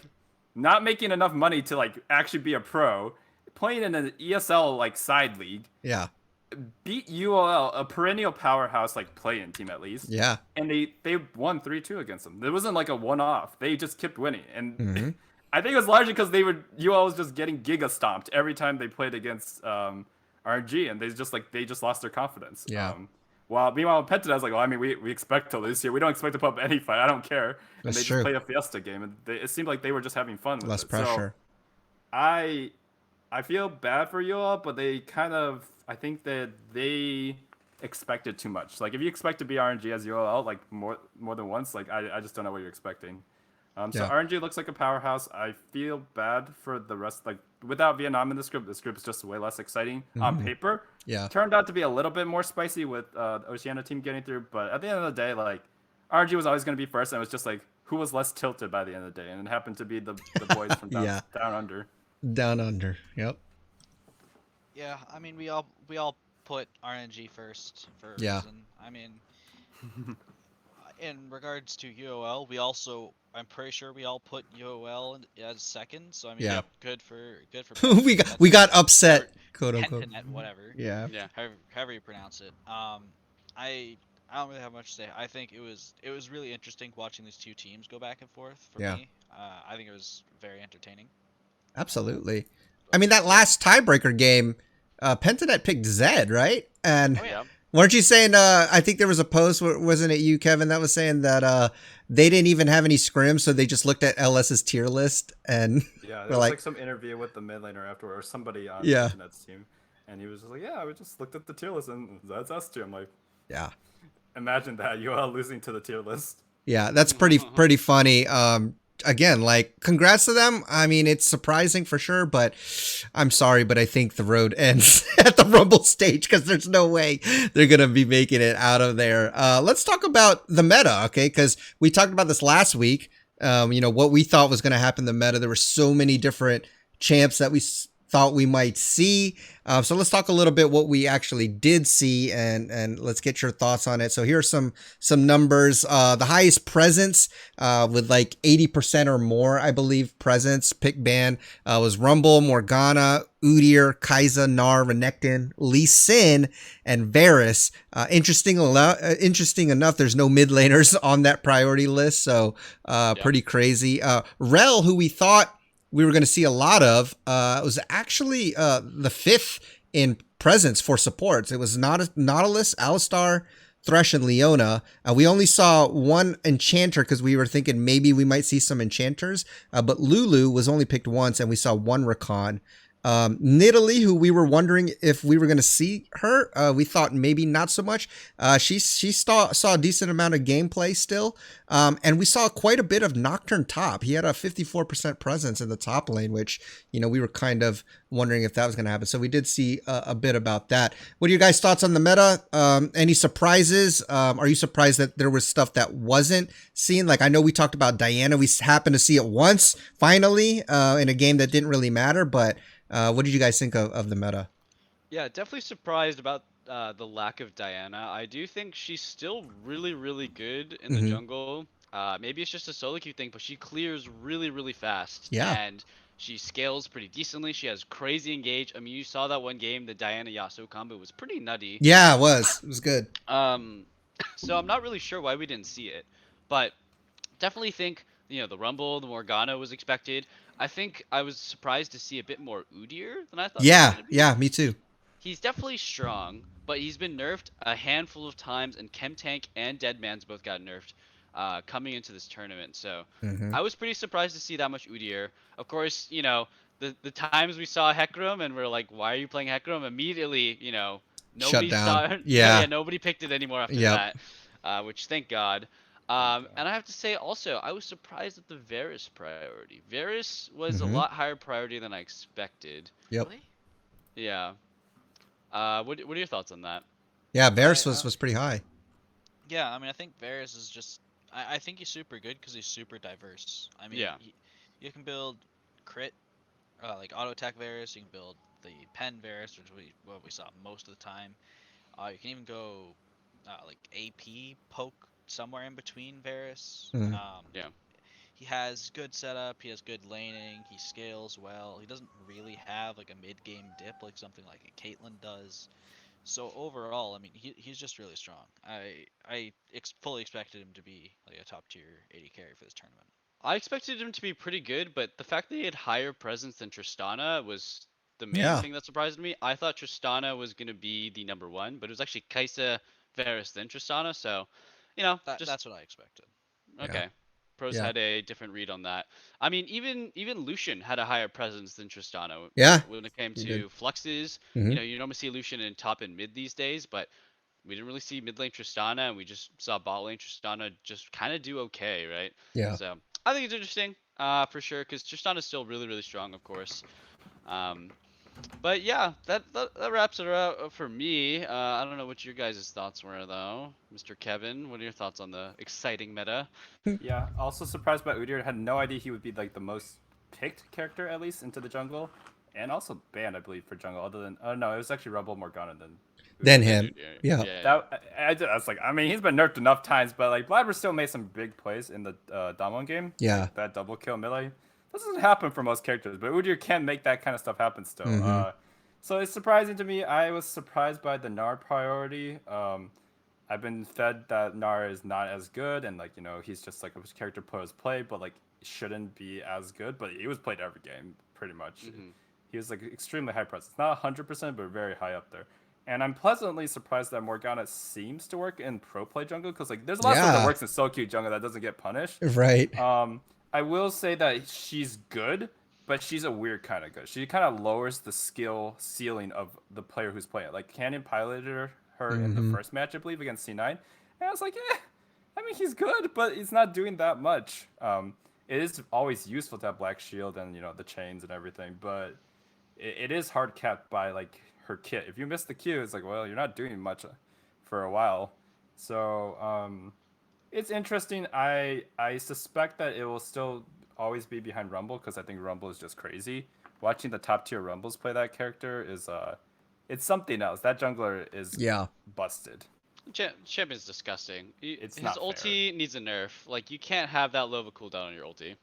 D: not making enough money to like actually be a pro, playing in an ESL like side league,
B: Yeah.
D: beat UOL, a perennial powerhouse like play-in team at least.
B: Yeah.
D: And they won 3-2 against them. It wasn't like a one-off. They just kept winning. And I think it was largely because UOL was just getting giga stomped every time they played against RNG, and they just lost their confidence.
B: Yeah.
D: Meanwhile Pentanet was like, well, I mean, we expect to lose here. We don't expect to put up any fight. I don't care. And
B: That's
D: they
B: true.
D: just played a Fiesta game, and it seemed like they were just having fun with
B: Less
D: it.
B: pressure.
D: So I feel bad for UOL, but they kind of, I think that they expected too much. Like, if you expect to be RNG as UOL like more than once, like I just don't know what you're expecting. So
B: Yeah.
D: RNG looks like a powerhouse. I feel bad for the rest. Like, without Vietnam in this group is just way less exciting on paper.
B: Yeah.
D: Turned out to be a little bit more spicy with the Oceania team getting through. But at the end of the day, like, RNG was always going to be first, and it was just like who was less tilted by the end of the day, and it happened to be the boys from
B: Yeah.
D: down under.
B: Down under. Yep.
E: Yeah, I mean, we all put RNG first for a
B: Yeah.
E: reason. I mean, in regards to UOL, I'm pretty sure we all put UOL as second. So I mean,
B: Yeah.
E: good for
B: we got upset, quote unquote.
E: Pentanet, whatever.
B: Yeah.
C: Yeah.
E: However you pronounce it. I don't really have much to say. I think it was really interesting watching these two teams go back and forth for
B: Yeah.
E: me. I think it was very entertaining.
B: Absolutely. I mean, that last tiebreaker game, Pentanet picked Zed, right? And
E: Oh yeah.
B: weren't you saying, I think there was a post, wasn't it you, Kevin, that was saying that they didn't even have any scrims, so they just looked at LS's tier list and
D: Yeah, there
B: were
D: was
B: like,
D: like some interview with the mid laner afterward, or somebody on
B: Yeah.
D: Internet's team, and he was just like, "Yeah, we just looked at the tier list, and that's us too." I'm like,
B: yeah.
D: imagine that UL losing to the tier list.
B: Yeah, that's pretty funny. again, like, congrats to them. I mean, it's surprising for sure, but I'm sorry, but I think the road ends at the Rumble stage because there's no way they're going to be making it out of there. Let's talk about the meta, okay? Because we talked about this last week. What we thought was going to happen in the meta. There were so many different champs that we thought we might see. So let's talk a little bit what we actually did see, and let's get your thoughts on it. So here are some numbers. The highest presence with like 80% or more, I believe, presence pick ban was Rumble, Morgana, Udyr, Kai'Sa, Gnar, Renekton, Lee Sin, and Varus. Interesting enough, there's no mid laners on that priority list, so pretty crazy. Rel, who we thought we were going to see a lot of, was actually the 5th in presence for supports. It was Nautilus, Alistar, Thresh, and Leona. We only saw one enchanter because we were thinking maybe we might see some enchanters, but Lulu was only picked once, and we saw one Rakan. Nidalee, who we were wondering if we were going to see her, we thought maybe not so much. She saw a decent amount of gameplay still, and we saw quite a bit of Nocturne top. He had a 54% presence in the top lane, which, we were kind of wondering if that was going to happen. So we did see a bit about that. What are your guys' thoughts on the meta? Any surprises? Are you surprised that there was stuff that wasn't seen? Like, I know we talked about Diana. We happened to see it once, finally, in a game that didn't really matter, but what did you guys think of the meta?
C: Yeah, definitely surprised about the lack of Diana. I do think she's still really, really good in the jungle. Maybe it's just a solo queue thing, but she clears really, really fast.
B: Yeah.
C: And she scales pretty decently. She has crazy engage. I mean, you saw that one game, the Diana Yasuo combo was pretty nutty.
B: Yeah, it was. It was good.
C: So I'm not really sure why we didn't see it, but definitely think the Rumble, the Morgana was expected. I think I was surprised to see a bit more Udyr than I thought.
B: Yeah, me too.
C: He's definitely strong, but he's been nerfed a handful of times, and Chemtank and Deadman's both got nerfed coming into this tournament. So I was pretty surprised to see that much Udyr. Of course, the times we saw Hecarim and we're like, why are you playing Hecarim? Immediately, nobody
B: Shut down.
C: saw.
B: Yeah.
C: Nobody picked it anymore after that, which thank God. And I have to say also, I was surprised at the Varus priority. Varus was a lot higher priority than I expected.
B: Yep.
E: Really?
C: Yeah. What are your thoughts on that?
B: Yeah, Varus was pretty high.
E: Yeah, I mean, I think Varus is just. I think he's super good because he's super diverse. I mean,
C: Yeah.
E: You can build crit, like auto attack Varus. You can build the pen Varus, which we saw most of the time. You can even go like AP poke somewhere in between Varus.
C: Yeah.
E: He has good setup. He has good laning. He scales well. He doesn't really have like a mid game dip like something like a Caitlyn does. So overall, I mean, he's just really strong. I fully expected him to be like a top tier AD carry for this tournament.
C: I expected him to be pretty good, but the fact that he had higher presence than Tristana was the main
B: Yeah.
C: thing that surprised me. I thought Tristana was going to be the number one, but it was actually Kai'Sa, Varus, then Tristana. So,
E: That's what I expected.
C: okay. Pros
B: Yeah.
C: had a different read on that. I mean, even Lucian had a higher presence than Tristana.
B: Yeah,
C: When it came
B: he
C: to
B: did.
C: fluxes,
B: Mhm.
C: you normally see Lucian in top and mid these days, but we didn't really see mid lane Tristana, and we just saw bot lane Tristana just kind of do okay, right?
B: Yeah.
C: So I think it's interesting, for sure, because Tristana's still really, really strong, of course. But yeah, that wraps it up for me. I don't know what your guys' thoughts were though, Mr. Kevin. What are your thoughts on the exciting meta?
D: Yeah, also surprised by Udyr. Had no idea he would be like the most picked character at least into the jungle, and also banned, I believe, for jungle. Other than no, it was actually Rumble Morgana then.
B: Then him. Yeah.
D: I was like, I mean, he's been nerfed enough times, but like Blabber still made some big plays in the Damwon game.
B: Yeah.
D: Like, that double kill melee. This doesn't happen for most characters, but Udyr can make that kind of stuff happen still. So it's surprising to me. I was surprised by the Gnar priority. I've been fed that Gnar is not as good, and like he's just like a character players play, but like shouldn't be as good. But he was played every game pretty much. He was like extremely high presence, not 100%, but very high up there. And I'm pleasantly surprised that Morgana seems to work in pro play jungle because like there's a lot of stuff that works in so cute jungle that doesn't get punished.
B: Right.
D: I will say that she's good, but she's a weird kind of good. She kind of lowers the skill ceiling of the player who's playing it. Like Canyon piloted her in the first match, I believe, against C9, and I was like, I mean, he's good, but he's not doing that much. it is always useful to have Black Shield and the chains and everything, but it is hard capped by like her kit. If you miss the Q, it's like, well, you're not doing much for a while. So it's interesting. I suspect that it will still always be behind Rumble because I think Rumble is just crazy. Watching the top tier Rumbles play that character is it's something else. That jungler is busted.
C: Champion's disgusting.
D: It's
C: His
D: not
C: ulti needs a nerf. Like, you can't have that low of a cooldown on your ulti.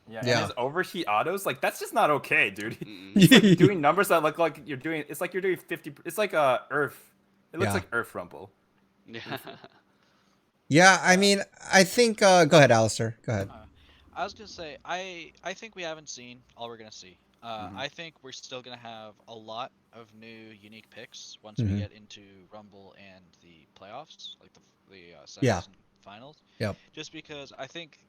D: Yeah, and his overheat autos, like that's just not okay, dude.
C: Mm-mm.
D: He's like doing numbers that look like you're doing. It's like you're doing 50. It's like Earth. It looks like Earth Rumble.
C: Yeah.
B: Yeah, I mean, I think. Go ahead, Alistair. Go ahead.
E: I was gonna say, I think we haven't seen all we're gonna see. I think we're still gonna have a lot of new unique picks once we get into Rumble and the playoffs, like the semis and finals.
B: Yep.
E: Just because I think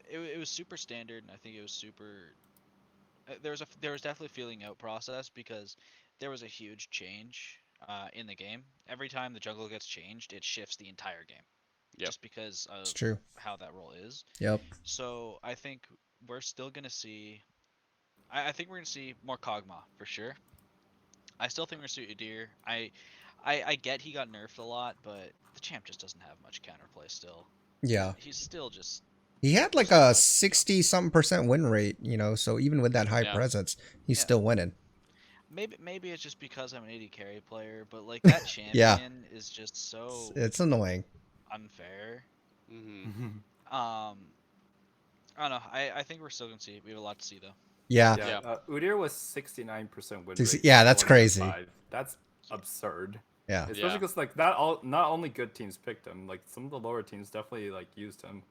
E: it was super standard, and I think it was super. There was definitely a feeling out process because there was a huge change in the game. Every time the jungle gets changed, it shifts the entire game.
C: Yep.
E: Just because of
B: It's true.
E: how that role is.
B: Yep.
E: So I think we're still gonna see. I think we're gonna see more Kog'Maw for sure. I still think we're gonna see Udyr. I get he got nerfed a lot, but the champ just doesn't have much counterplay still.
B: Yeah.
E: He's still just.
B: He had like a 60-something% win rate, so even with that high presence, he's still winning.
E: Maybe it's just because I'm an AD carry player, but like that champion is just so.
B: It's annoying.
E: Unfair.
C: Mm-hmm.
E: I don't know. I think we're still gonna see. We have a lot to see though.
B: Yeah.
D: Udyr was 69% win rate.
B: Yeah, that's crazy.
D: That's absurd.
B: Yeah.
D: Especially because like not only good teams picked him, like some of the lower teams definitely like used him.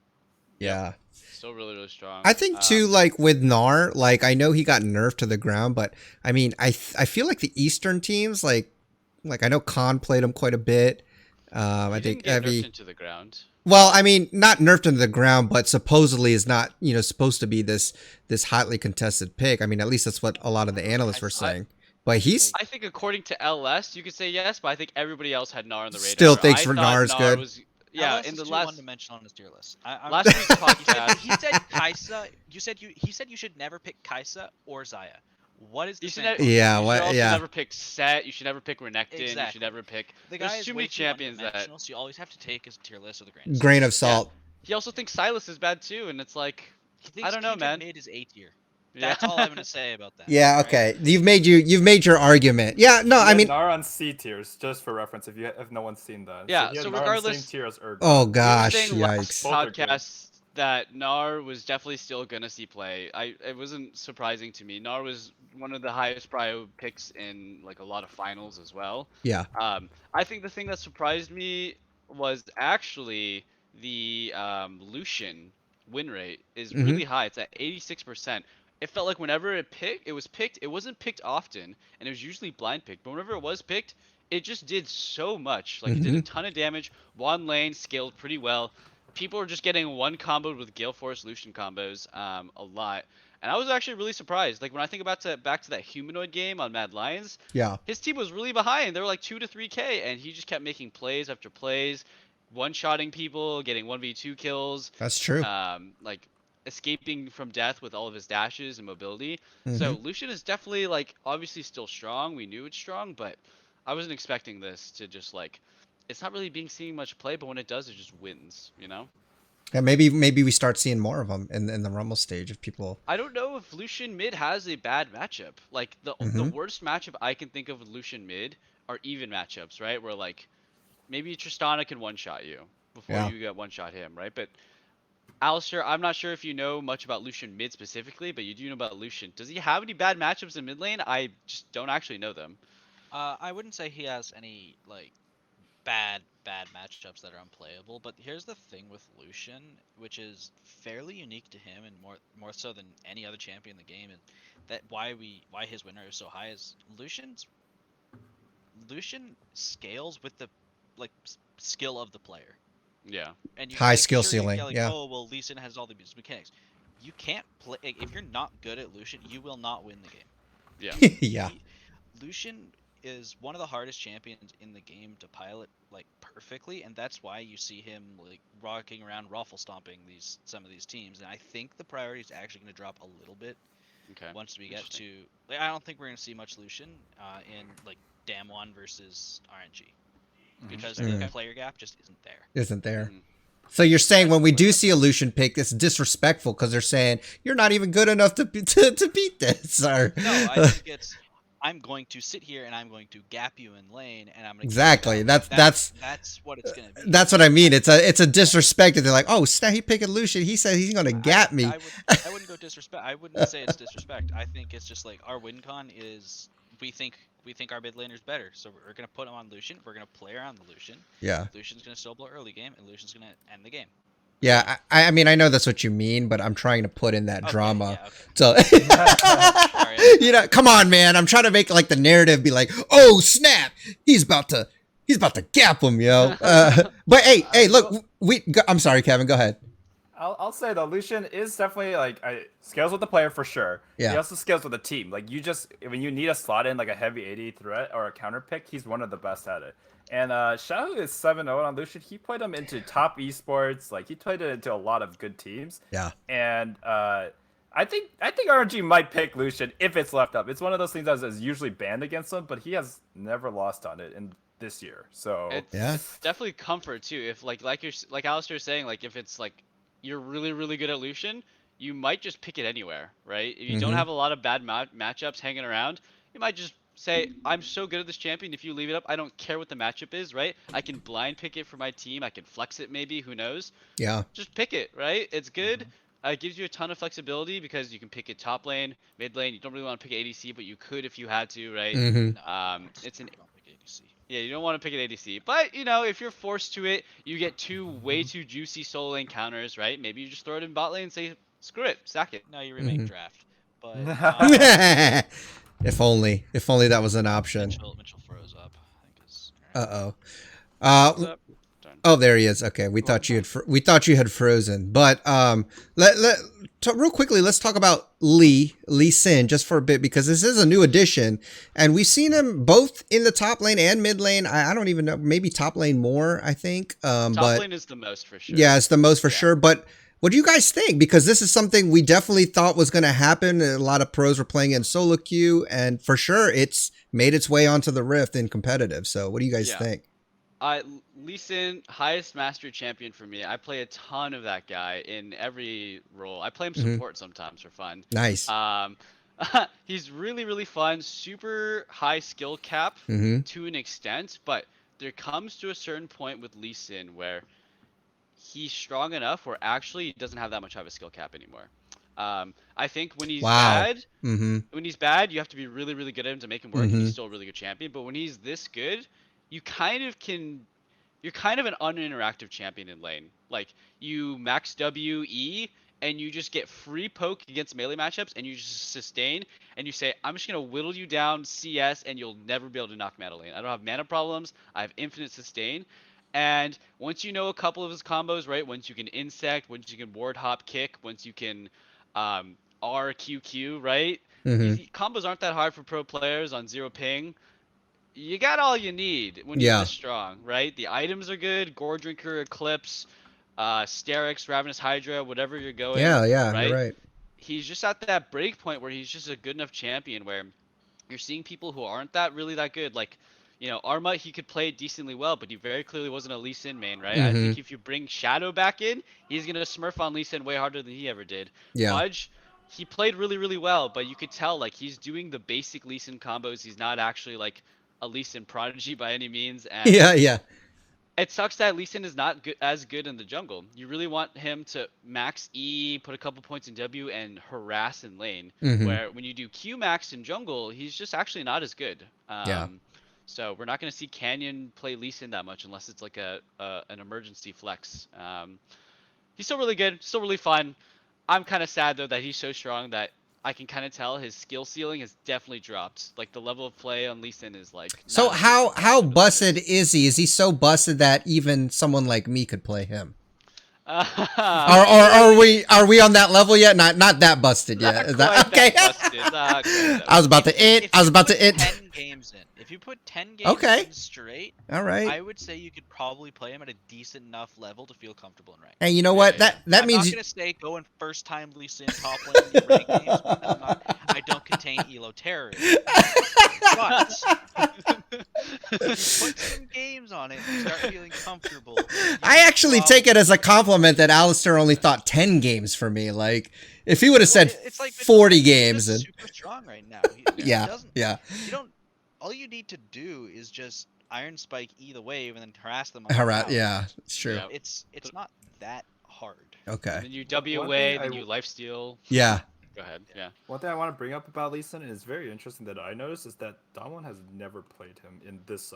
B: Yeah.
C: Still really, really strong.
B: I think too, like with Gnar, like I know he got nerfed to the ground, but I mean, I feel like the Eastern teams, like I know Khan played him quite a bit. I think
C: nerfed into the ground.
B: Well, I mean, not nerfed into the ground, but supposedly is not, supposed to be this hotly contested pick. I mean, at least that's what a lot of the analysts were saying. But
C: I think according to LS, you could say yes, but I think everybody else had Gnar on the radar.
B: Still thinks Gnar is good.
E: Yeah, in the last one-dimensional on his tier list.
C: Last week's podcast,
E: he said Kai'Sa. He said you should never pick Kai'Sa or Xayah. What is the
C: you
B: should
C: never pick Set. You should never pick Renekton.
E: Exactly.
C: You should never pick.
E: The guy
C: There's too many champions that.
E: So you always have to take his tier list with a
B: grain of salt.
C: Yeah. He also thinks Silas is bad too, and it's like I don't know, man.
E: Mid is A tier. That's all I'm gonna say about that.
B: Yeah. Okay. Right? You've made your argument. Yeah. No. I mean.
D: Gnar on C tiers, just for reference, if no one's seen that.
C: Yeah. So regardless.
D: Same tier as
B: oh gosh!
C: We were saying
B: Yikes.
C: last podcast that Gnar was definitely still gonna see play. It wasn't surprising to me. Gnar was one of the highest prio picks in like a lot of finals as well.
B: Yeah.
C: I think the thing that surprised me was actually the Lucian win rate is really high. It's at 86%. It felt like whenever it was picked, it wasn't picked often, and it was usually blind picked. But whenever it was picked, it just did so much. Like it did a ton of damage. One lane scaled pretty well. People are just getting one comboed with Gale Force Lucian combos a lot. And I was actually really surprised. Like when I think back to that humanoid game on Mad Lions, his team was really behind. They were like 2 to 3K, and he just kept making plays after plays, one-shotting people, getting 1v2 kills.
B: That's true.
C: Like escaping from death with all of his dashes and mobility. So Lucian is definitely like obviously still strong. We knew it's strong, but I wasn't expecting this to just like it's not really being seen much play, but when it does, it just wins,
B: Yeah, maybe we start seeing more of them in the Rumble stage if people.
C: I don't know if Lucian mid has a bad matchup. Like the worst matchup I can think of with Lucian mid are even matchups, right? Where like maybe Tristana can one-shot you before you get one-shot him, right? But Alistair, I'm not sure if you know much about Lucian mid specifically, but you do know about Lucian. Does he have any bad matchups in mid lane? I just don't actually know them.
E: I wouldn't say he has any like bad matchups that are unplayable, but here's the thing with Lucian, which is fairly unique to him and more so than any other champion in the game, and that why his win rate is so high is Lucian scales with the like skill of the player.
C: Yeah.
E: And you,
B: high skill ceiling. Yeah.
E: Oh well, Lucian has all these mechanics. You can't play if you're not good at Lucian. You will not win the game.
C: Yeah.
B: Yeah.
E: Lucian is one of the hardest champions in the game to pilot like perfectly, and that's why you see him like rocking around, raffle stomping some of these teams. And I think the priority is actually going to drop a little bit
C: Okay.
E: once we get to. Like, I don't think we're going to see much Lucian in like Damwon versus RNG because the player gap just isn't there.
B: Isn't there?
C: Mhm.
B: So you're saying when we do see a Lucian pick, it's disrespectful because they're saying you're not even good enough to beat this. Or
E: No, I think it's I'm going to sit here and I'm going to gap you in lane and I'm going to
B: exactly. That's
E: what it's going to be.
B: that's what I mean. It's a disrespect. They're like, oh, snap, he picking Lucian. He said he's gonna gap me.
E: I wouldn't go disrespect. I wouldn't say it's disrespect. I think it's just like our win con is we think our mid laner's better, so we're gonna put him on Lucian. We're gonna play around the Lucian.
B: Yeah.
E: Lucian's gonna solo early game, and Lucian's gonna end the game.
B: Yeah, I mean, I know that's what you mean, but I'm trying to put in that
E: Okay,
B: drama.
E: yeah, okay.
B: So,
E: Sorry.
B: you know, come on, man. I'm trying to make like the narrative be like, oh snap, he's about to gap him, yo. But hey, look, I'm sorry, Kevin. Go ahead.
D: I'll say though, Lucian is definitely like scales with the player for sure.
B: Yeah.
D: He also scales with the team. Like you just when you need a slot in like a heavy AD threat or a counter pick, he's one of the best at it. And Shadow is 7-0 on Lucian. He played him into top esports. Like he played it into a lot of good teams.
B: Yeah.
D: And I think RNG might pick Lucian if it's left up. It's one of those things that is usually banned against him, but he has never lost on it in this year. So
C: It's definitely comfort too. If like Alistair's saying, like if it's like you're really really good at Lucian, you might just pick it anywhere, right? If you don't have a lot of bad matchups hanging around, you might just say, I'm so good at this champion, if you leave it up, I don't care what the matchup is, right? I can blind pick it for my team, I can flex it maybe, who knows?
B: Yeah.
C: Just pick it, right? It's good. It gives you a ton of flexibility because you can pick it top lane, mid lane. You don't really want to pick ADC, but you could if you had to, right? It's an
E: ADC.
C: Yeah, you don't want to pick an ADC, but you know, if you're forced to it, you get two way too juicy solo lane counters, right? Maybe you just throw it in bot lane and say, screw it, sack it.
E: No, you remake draft. But
B: If only that was an option.
E: Mitchell froze up. I think is.
C: What's up? Darn.
B: Oh, there he is. Okay, we thought you had frozen. But real quickly, let's talk about Lee Sin just for a bit because this is a new addition, and we've seen him both in the top lane and mid lane. I don't even know, maybe top lane more. I think.
C: Top
B: but
C: lane is the most for sure.
B: yeah, it's the most for sure. But what do you guys think? Because this is something we definitely thought was going to happen. A lot of pros were playing in solo queue, and for sure, it's made its way onto the Rift in competitive. So, what do you guys think?
C: Lee Sin, highest master champion for me. I play a ton of that guy in every role. I play him support sometimes for fun.
B: Nice.
C: He's really, really fun. Super high skill cap to an extent, but there comes to a certain point with Lee Sin where he's strong enough where actually he doesn't have that much of a skill cap anymore. I think when he's bad, you have to be really, really good at him to make him work. And he's still a really good champion. But when he's this good, you're kind of an uninteractive champion in lane. Like you max WE and you just get free poke against melee matchups and you just sustain and you say, I'm just gonna whittle you down CS and you'll never be able to knock me out of lane. I don't have mana problems. I have infinite sustain. And once you know a couple of his combos, right? Once you can insect, once you can ward hop kick, once you can RQQ, right? These combos aren't that hard for pro players on 0 ping. You got all you need when you're this strong, right? The items are good. Gore Drinker, Eclipse, Sterix, Ravenous Hydra, whatever you're going.
B: Yeah,
C: right?
B: You're right.
C: He's just at that break point where he's just a good enough champion where you're seeing people who aren't really that good. Like, you know, Arma, he could play decently well, but he very clearly wasn't a Lee Sin main, right? I think if you bring Shadow back in, he's going to smurf on Lee Sin way harder than he ever did.
B: Yeah.
C: Fudge, he played really, really well, but you could tell, like, he's doing the basic Lee Sin combos. He's not actually, like, a Lee Sin prodigy by any means. And
B: yeah.
C: It sucks that Lee Sin is not as good in the jungle. You really want him to max E, put a couple points in W, and harass in lane. Where when you do Q max in jungle, he's just actually not as good. So we're not going to see Canyon play Lee Sin that much unless it's like an emergency flex. He's still really good, still really fun. I'm kind of sad though that he's so strong that I can kind of tell his skill ceiling has definitely dropped. Like the level of play on Lee Sin is like.
B: So how busted is he? Is he so busted that even someone like me could play him? Are we on that level yet? Not that busted yet. Is that okay?
C: Busted.
B: I was about to end.
E: 10 games in. If you put 10 games in straight,
B: All right.
E: I would say you could probably play him at a decent enough level to feel comfortable in rank.
B: And you know what? That
E: I'm
B: means
E: not gonna say go in first time Lee Sin top lane in your rank games because I don't contain elo terrorism. But you put some games on it and start feeling comfortable.
B: I actually take it as a compliment that Alistair only thought 10 games for me. Like, if he would have said
E: it's like
B: 40
E: he's
B: games,
E: just
B: and
E: super strong right now.
B: yeah,
E: doesn't,
B: yeah,
E: You don't. All you need to do is just Iron Spike either wave and then harass them.
B: yeah, it's true.
C: Yeah.
E: It's not that hard.
B: Okay.
C: And then you W
D: One
C: away,
D: thing
C: then
D: I-
C: you lifesteal.
B: Yeah.
C: Go ahead. Yeah.
D: One thing I want to bring up about Lee Sin is very interesting that I noticed is that Damwon has never played him in this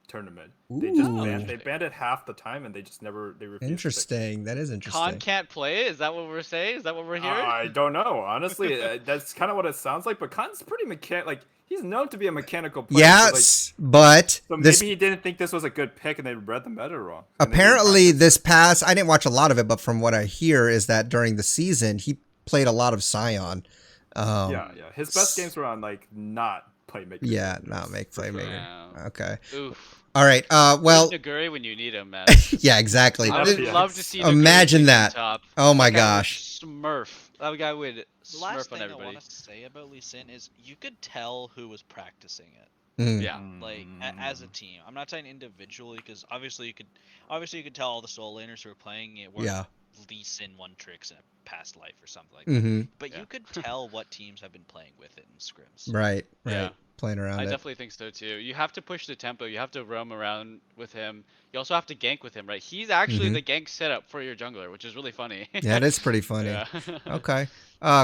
D: tournament. They just
B: Ooh.
D: they banned it half the time, and they just never they refused to fix it.
B: Interesting. That is interesting.
C: Khan can't play it? Is that what we're saying? Is that what we're hearing?
D: I don't know, honestly. That's kind of what it sounds like. But Khan's pretty like he's known to be a mechanical player.
B: Yes, but
D: So
B: this
D: maybe he didn't think this was a good pick, and they read the meta wrong.
B: apparently this past, I didn't watch a lot of it, but from what I hear is that during the season he played a lot of Scion.
D: Yeah. His best games were on like not playmaker.
B: Yeah, not make playmaker.
C: Yeah.
B: Okay.
C: Oof.
B: All right. Well,
C: Naguri when you need him, man.
B: yeah, exactly.
C: I would
D: Yeah.
C: love to see.
B: Imagine
C: Naguri
B: that.
C: Top.
B: Oh my
C: That guy would
B: gosh.
C: Smurf. That guy would
E: The last
C: smurf on
E: thing I
C: everybody.
E: want to say about Lee Sin is you could tell who was practicing it.
B: Mm.
C: Yeah.
E: Like as a team. I'm not saying individually because obviously you could tell all the soul laners who were playing it were
B: Yeah.
E: Lee Sin won tricks in a past life or something like
B: Mm-hmm.
E: that. But
C: Yeah.
E: you could tell what teams have been playing with it in scrims.
B: Right. Right.
C: Yeah.
B: Playing around
C: I
B: it.
C: definitely think so too. You have to push the tempo. You have to roam around with him. You also have to gank with him, right? He's actually
B: Mhm.
C: the gank setup for your jungler, which is really funny.
B: Yeah, it is pretty funny.
C: Yeah.
B: Okay.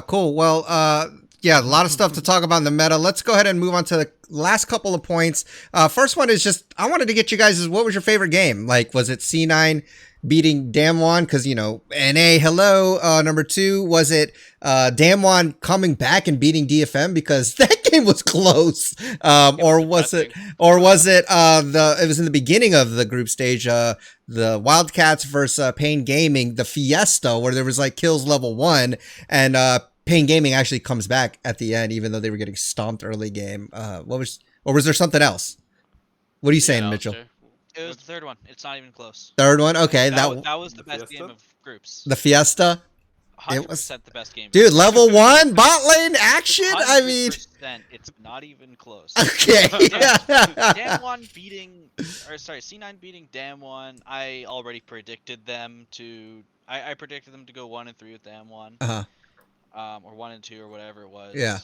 B: Cool. Well, yeah, a lot of stuff to talk about in the meta. Let's go ahead and move on to the last couple of points. First one is just, I wanted to get you guys, what was your favorite game? Like, was it C9 beating Damwon? Because, you know, NA, hello. Number 2, was it Damwon coming back and beating DFM? Because that game was close. Or was it it was in the beginning of the group stage, the Wildcats versus Pain Gaming, the Fiesta, where there was like kills level 1, and Pain Gaming actually comes back at the end, even though they were getting stomped early game. Or was there something else? What are you saying, Mitchell?
C: Alistair.
E: It was the third one. It's not even close.
B: Third one? Okay,
E: That was the best
D: Fiesta?
E: game of groups.
B: the Fiesta.
E: 100% the best game.
B: Dude, level 1 bot lane action? I mean,
E: 100%, it's not even close.
B: okay.
E: Damwon beating, C9 beating Damwon. I already predicted them to. I predicted them to go 1 and 3 with Damwon.
B: Uh-huh.
E: Or 1 and 2 or whatever it was.
B: Yeah.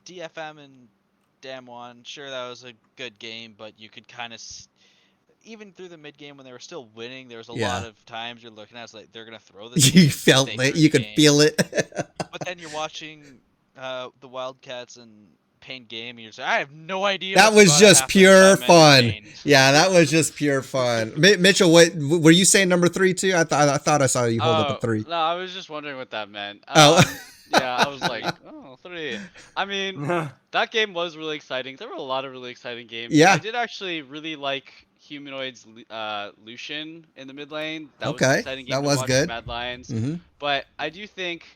E: DFM and Damwon. Sure, that was a good game, but you could kind of. Even through the mid game when they were still winning, there was a lot of times you're looking at it's like they're gonna throw this.
B: You felt it. You could feel it.
E: But then you're watching the Wildcats and Pain game, and you're saying, I have no idea.
B: That
E: what's
B: was
E: about to
B: just
E: happen
B: pure
E: to
B: fun.
E: Pain.
B: Yeah, that was just pure fun. Mitchell, what were you saying? Number 3 too? I thought I saw you hold up a 3.
C: No, I was just wondering what that meant.
B: Oh.
C: Yeah, I was like, 3. I mean, that game was really exciting. There were a lot of really exciting games.
B: Yeah.
C: I did actually really like Humanoid's Lucian in the mid lane. That was an
B: Okay,
C: exciting game
B: that
C: to
B: was
C: watch
B: good.
C: Mad Lions.
B: Mm-hmm.
C: But I do think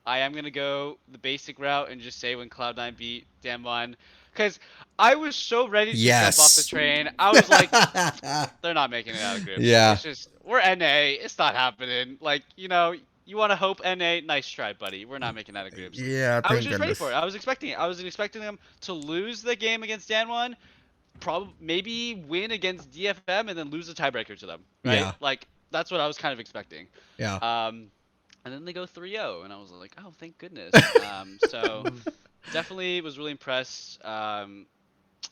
C: I am gonna go the basic route and just say when Cloud9 beat Damwon, because I was so ready to jump off the train. I was like, they're not making it out of groups.
B: Yeah.
C: It's just we're NA. It's not happening. Like, you know, you want to hope NA. Nice try, buddy. We're not making it out of groups.
B: Yeah,
C: I was
B: thank
C: just ready
B: goodness.
C: for it. I was expecting it. I was expecting them to lose the game against Damwon, maybe win against DFM, and then lose the tiebreaker to them. Right?
B: Yeah.
C: Like that's what I was kind of expecting.
B: Yeah.
C: And then they go 3-0, and I was like, oh, thank goodness. So definitely was really impressed. I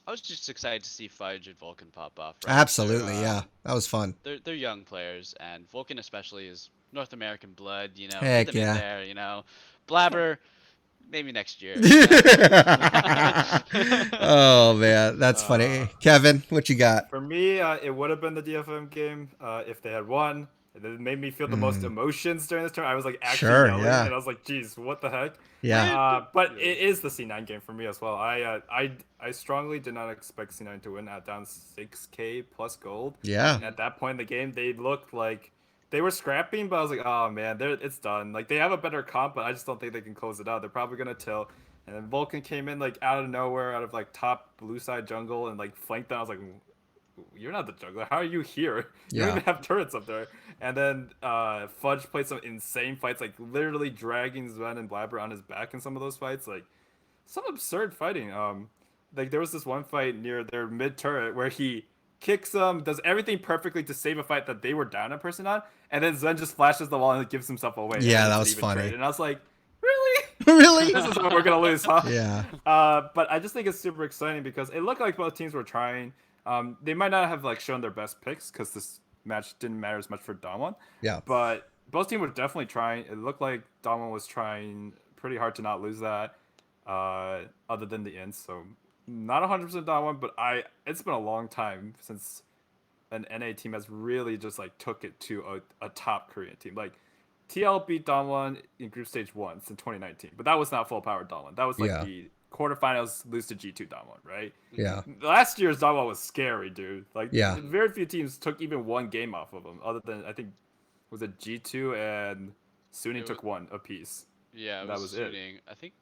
C: was just excited to see Fudge and Vulcan pop off. Right?
B: Absolutely, yeah. That was fun.
C: They're young players, and Vulcan especially is North American blood. You know,
B: Heck
C: get them
B: yeah.
C: in there. You know, Blabber. Maybe next year.
B: Oh man, that's funny. Kevin, what you got?
D: For me, it would have been the DFM game if they had won. It made me feel the most emotions during this turn. I was like actually yelling,
B: yeah.
D: and I was like, "Geez, what the heck?"
B: Yeah.
D: But it is the C9 game for me as well. I strongly did not expect C9 to win at down 6K plus gold.
B: Yeah.
D: And at that point in the game, they looked like they were scrapping, but I was like, oh man, it's done. Like they have a better comp, but I just don't think they can close it out. They're probably gonna And then Vulcan came in like out of nowhere, out of like top blue side jungle, and like flanked them. I was like, "You're not the jungler. How are you here? You don't
B: Yeah.
D: even have turrets up there." And then Fudge played some insane fights, like literally dragging Zven and Blabber on his back in some of those fights, like some absurd fighting. Like there was this one fight near their mid turret where he kicks them, does everything perfectly to save a fight that they were down a person on, and then Zen just flashes the wall and gives himself away.
B: Yeah,
D: and
B: that
D: it's an
B: was
D: even
B: funny.
D: trade. And I was like, really?
B: Really?
D: This is what we're gonna lose, huh?
B: Yeah.
D: But I just think it's super exciting because it looked like both teams were trying. They might not have like shown their best picks because this match didn't matter as much for Damwon.
B: Yeah.
D: But both teams were definitely trying. It looked like Damwon was trying pretty hard to not lose that. Other than the end, so not 100% Damwon, but it's been a long time since an NA team has really just like took it to a top Korean team. Like TL beat Damwon in group stage once in 2019, but that was not full power Damwon. That was like
B: Yeah.
D: the quarterfinals lose to G2 Damwon, right?
B: Yeah.
D: Last year's Damwon was scary, dude. Like
B: Yeah.
D: very few teams took even one game off of them, other than I think was it G2 and Suning took one apiece.
C: Yeah,
D: that was
C: shooting. I think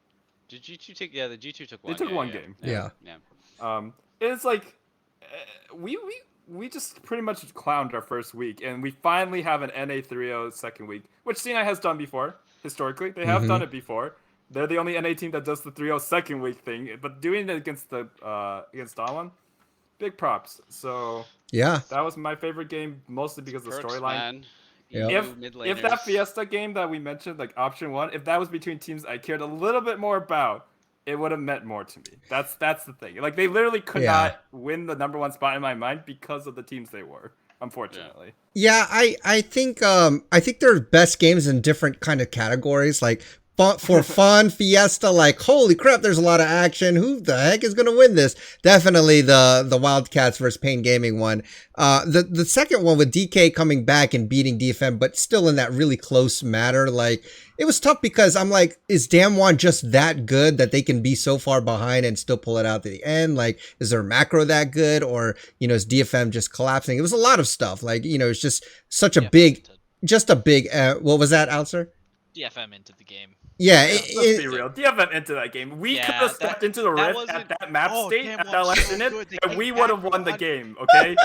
C: did G2 take? Yeah, the G2 took one.
D: They took
C: yeah,
D: one
C: yeah,
D: game.
B: Yeah.
C: Yeah.
D: It's like we just pretty much clowned our first week, and we finally have an NA 3-0 second week, which CNI has done before. Historically, they have done it before. They're the only NA team that does the 3-0 second week thing, but doing it against against Damwon, big props. So
B: Yeah.
D: that was my favorite game, mostly because of the storyline.
B: Yep.
D: If that Fiesta game that we mentioned, like option one, if that was between teams I cared a little bit more about, it would have meant more to me. That's the thing. Like they literally could not win the number one spot in my mind because of the teams they were, unfortunately.
B: Yeah, I think there are best games in different kind of categories. Like for fun, Fiesta, like holy crap, there's a lot of action. Who the heck is gonna win this? Definitely the Wildcats versus Pain Gaming one. The second one with DK coming back and beating DFM, but still in that really close matter. Like it was tough because I'm like, is Damwon just that good that they can be so far behind and still pull it out to the end? Like, is their macro that good, or is DFM just collapsing? It was a lot of stuff. Like it's just such a big, what was that, Alcer?
E: DFM into the game.
B: Yeah,
D: let's be real. DFM into that game. We could have stepped into the rift at that map state at that last minute, and we would have won the game. Okay,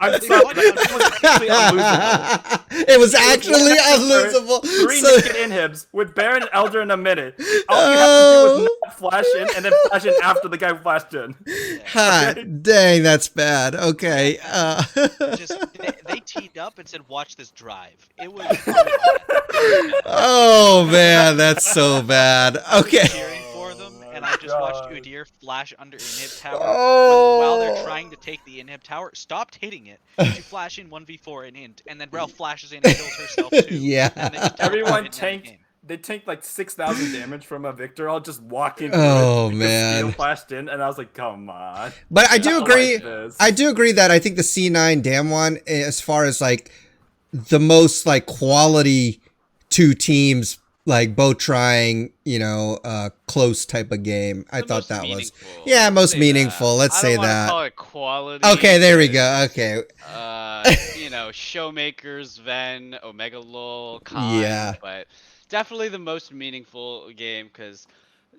D: I'm sorry. That was actually unlosable.
B: It was actually unlosable.
D: 3 naked inhibs with Baron and Elder in a minute. All you have to do is not flash in and then flash in after the guy flashed in.
B: Okay? Dang, that's bad. Okay.
E: They teed up and said, "Watch this drive." It was.
B: Oh man, that's so bad. Okay.
E: Cheering for them, and I just watched Udyr flash under inhib tower while they're trying to take the inhib tower. Stopped hitting it to flash in 1v4 and int, and then Ralph flashes in and kills herself too.
B: Yeah.
E: And then
D: everyone tanked. They tanked like 6,000 damage from a Victor all just walking through
B: oh
D: it
B: man,
D: Steel flashed in, and I was like, come on.
B: But I do agree.
D: Like
B: I do agree that I think the C9 Damwon, as far as like the most like quality two teams, like both trying, close type of game. I thought that was most meaningful. Let's say that.
C: Call it quality.
B: Okay, there we go. Okay.
C: Showmakers, Ven, Omega Lol, Khan, but definitely the most meaningful game because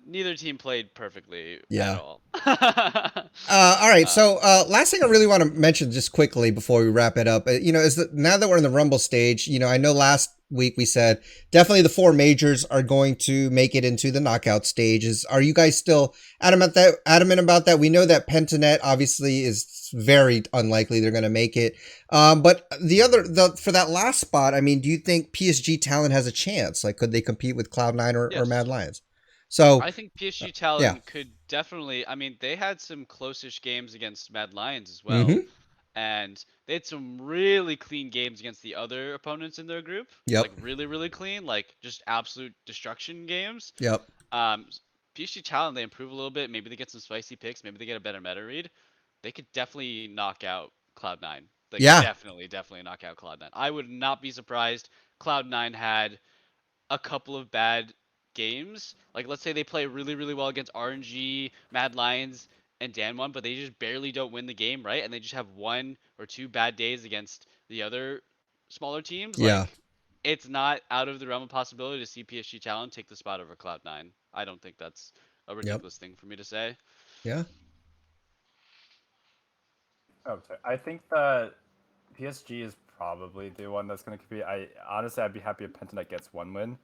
C: neither team played perfectly at all.
B: All right. So last thing I really want to mention just quickly before we wrap it up, is that now that we're in the Rumble stage, I know last week we said definitely the 4 majors are going to make it into the knockout stages. Are you guys still adamant about that? We know that Pentanet obviously is very unlikely they're going to make it. But for that last spot, I mean, do you think PSG Talon has a chance? Like, could they compete with Cloud9 or Mad Lions? So
C: I think PSG Talon could definitely. I mean, they had some close-ish games against Mad Lions as well, and they had some really clean games against the other opponents in their group.
B: Yep.
C: Like really, really clean, like just absolute destruction games.
B: Yep.
C: PSG Talon, they improve a little bit. Maybe they get some spicy picks. Maybe they get a better meta read. They could definitely knock out Cloud9. They could definitely knock out Cloud9. I would not be surprised. Cloud9 had a couple of bad games. Like, let's say they play really, really well against RNG, Mad Lions, and Damwon, but they just barely don't win the game, right? And they just have 1 or 2 bad days against the other smaller teams. Like, it's not out of the realm of possibility to see PSG Talon take the spot over Cloud9. I don't think that's a ridiculous thing for me to say.
B: Yeah.
D: Okay. I think that PSG is probably the one that's going to compete. Honestly, I'd be happy if Pentanet gets one win.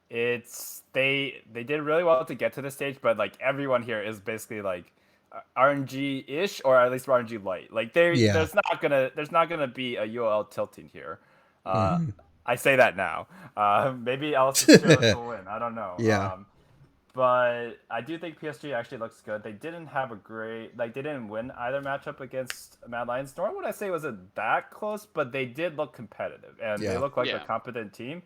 D: It's they did really well to get to this stage, but like everyone here is basically like RNG ish or at least RNG light. Like
B: Yeah.
D: there's not gonna be a UOL tilting here.
B: Mhm.
D: I say that now. Maybe Alice's Steelers will win. I don't know.
B: Yeah.
D: But I do think PSG actually looks good. They didn't have a great, like, they didn't win either matchup against Mad Lions. Nor would I say it was that close, but they did look competitive and they look like a competent team.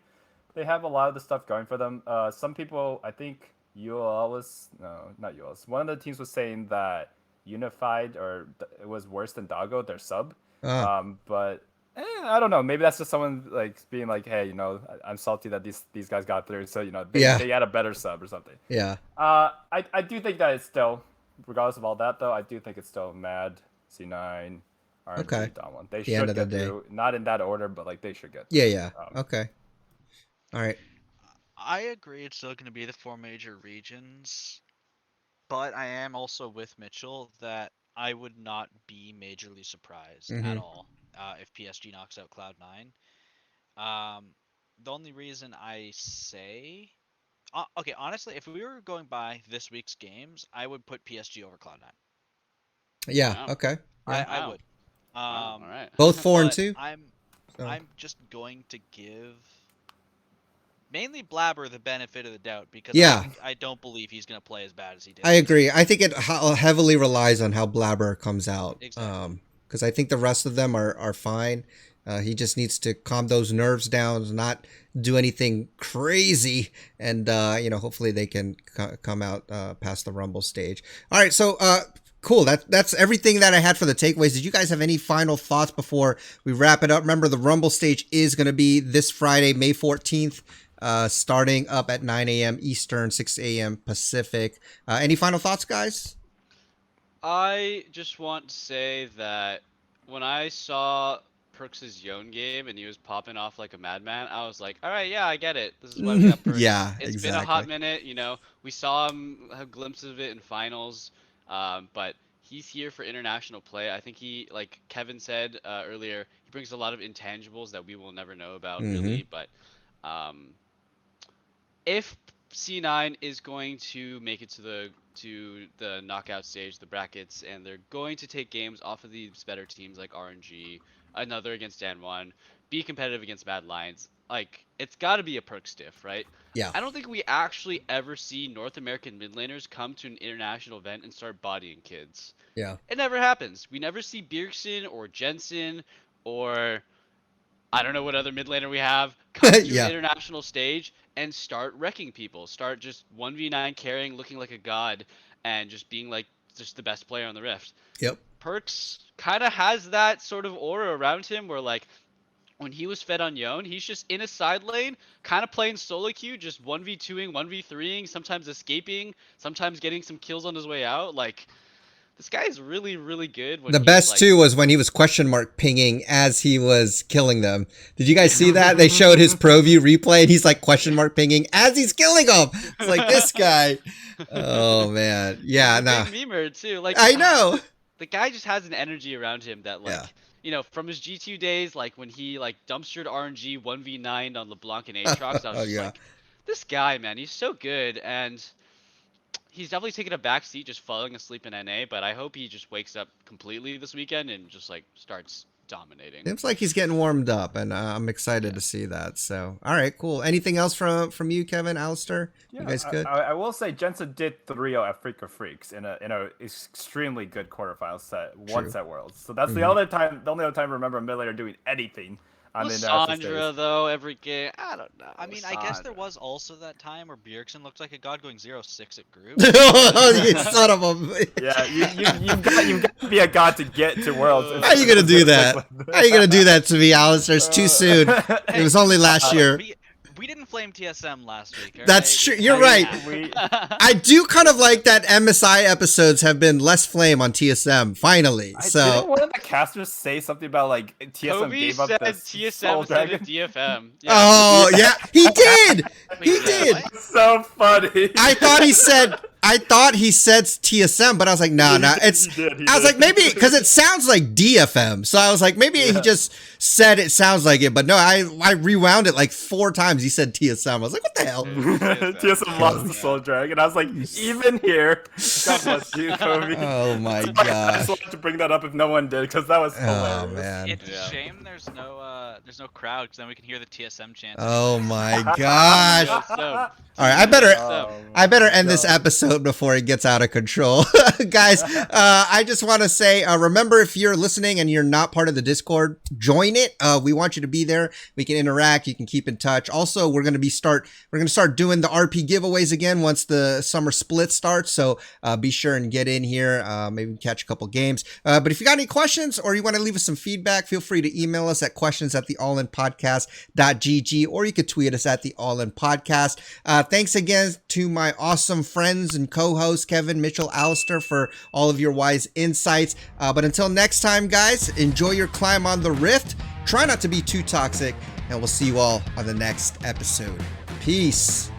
D: They have a lot of the stuff going for them. Some people, I think UOL was, no, not UOL. One of the teams was saying that Unified or it was worse than Doggo, their sub. But I don't know. Maybe that's just someone like being like, hey, I'm salty that these guys got through. So they had a better sub or something.
B: Yeah.
D: I do think that it's still, regardless of all that though, I do think it's still Mad, C9, RNG, Damwon. They should get through. Not in that order, but like they should get through.
B: Yeah. Okay. All right.
E: I agree. It's still going to be the 4 major regions, but I am also with Mitchell that I would not be majorly surprised at all if PSG knocks out Cloud9. The only reason I say, okay, honestly, if we were going by this week's games, I would put PSG over Cloud9.
B: Yeah.
C: Wow.
B: Okay. Yeah.
E: I would.
C: Wow, all right.
B: Both 4 and
E: but
B: 2.
E: I'm just going to give mainly Blabber the benefit of the doubt because I don't believe he's going to play as bad as he did.
B: I agree. I think it heavily relies on how Blabber comes out.
E: Exactly.
B: Because I think the rest of them are fine. He just needs to calm those nerves down, not do anything crazy, and hopefully they can come out past the Rumble stage. All right, so cool. That's everything that I had for the takeaways. Did you guys have any final thoughts before we wrap it up? Remember, the Rumble stage is going to be this Friday, May 14th. Starting up at 9 a.m. Eastern, 6 a.m. Pacific. Any final thoughts, guys?
C: I just want to say that when I saw Perks' Yone game and he was popping off like a madman, I was like, all right, yeah, I get it. This is why we got Perks.
B: Yeah,
C: It's been a hot minute, we saw him have glimpses of it in finals, but he's here for international play. I think he, like Kevin said earlier, he brings a lot of intangibles that we will never know about really, but if C9 is going to make it to the knockout stage, the brackets, and they're going to take games off of these better teams like RNG, another against Damwon, be competitive against Mad Lions, like it's got to be a perk stiff, right?
B: Yeah.
C: I don't think we actually ever see North American mid laners come to an international event and start bodying kids.
B: Yeah.
C: It never happens. We never see Bjergsen or Jensen or I don't know what other mid laner we have come to an international stage and start wrecking people. Start just 1v9 carrying, looking like a god, and just being like just the best player on the Rift.
B: Yep.
C: Perks kind of has that sort of aura around him where like when he was fed on Yone, he's just in a side lane, kind of playing solo queue, just 1v2ing, 1v3ing, sometimes escaping, sometimes getting some kills on his way out. Like, this guy is really, really good.
B: The best too was when he was question mark pinging as he was killing them. Did you guys see that? They showed his pro view replay and he's like question mark pinging as he's killing them. It's like this guy. Oh man. Yeah, no.
C: Big memer too. Like
B: I know.
C: The guy just has an energy around him that like from his G2 days, like when he like dumpstered RNG 1v9 on LeBlanc and Aatrox, I was just like, this guy, man, he's so good, and he's definitely taken a back seat just falling asleep in NA, but I hope he just wakes up completely this weekend and just like starts dominating.
B: Seems like he's getting warmed up, and I'm excited to see that. So, all right, cool. Anything else from you, Kevin, Alistair?
D: Yeah,
B: you guys good?
D: I will say Jensen did 3-0 at Freak of Freaks in a extremely good quarterfinal set, one set Worlds. So that's the only other time I remember a mid laner doing anything.
C: Lissandra though, every game, I don't know.
E: I mean, I guess there was also that time where Bjergsen looked like a god going 0-6 at group.
B: You son of a...
D: Yeah, you've got to be a god to get to Worlds.
B: How are you going to do that? How are you going to do that to me, Alistair? It's too soon. It was only last year.
E: We didn't flame TSM last week.
B: That's true. You're
E: alright?
B: right.
D: We,
B: I do kind of like that MSI episodes have been less flame on TSM finally.
D: didn't
B: So
D: one of the casters say something about like TSM
C: Kobe
D: gave up
C: said
D: the Soul
C: TSM instead
D: Dragon?
C: of DFM. Yeah.
B: oh yeah, he did. He
E: Wait,
B: did.
E: what?
D: So funny.
B: I thought he said TSM, but I was like, no, it's.
D: He did, he
B: I was
D: did.
B: like, maybe because it sounds like DFM, so I was like, maybe he
D: Yeah.
B: just said it sounds like it, but no, I rewound it like 4 times. He said TSM. I was like, what the hell?
D: TSM lost the Soul Dragon. I was like, even here. God bless you, Kobe.
B: Oh my
D: I
B: gosh.
D: just wanted to bring that up if no one did, because that was
B: Oh
D: hilarious.
B: man.
E: It's
C: Yeah.
E: a shame there's no crowd because then we can hear the TSM chant.
B: Oh my gosh.
C: Yes, no.
B: All right,
D: Oh,
B: I better end this
D: God.
B: episode before it gets out of control. Guys, I just want to say, remember, if you're listening and you're not part of the Discord, join it. We want you to be there. We can interact. You can keep in touch. Also, we're going to start doing the RP giveaways again once the summer split starts. So be sure and get in here. Maybe catch a couple games. But if you got any questions or you want to leave us some feedback, feel free to email us at questions@theallinpodcast.gg, or you could tweet us at theallinpodcast. Thanks again to my awesome friends and co-hosts, Kevin, Mitchell, Alistair, for all of your wise insights. But until next time, guys, enjoy your climb on the Rift. Try not to be too toxic, and we'll see you all on the next episode. Peace.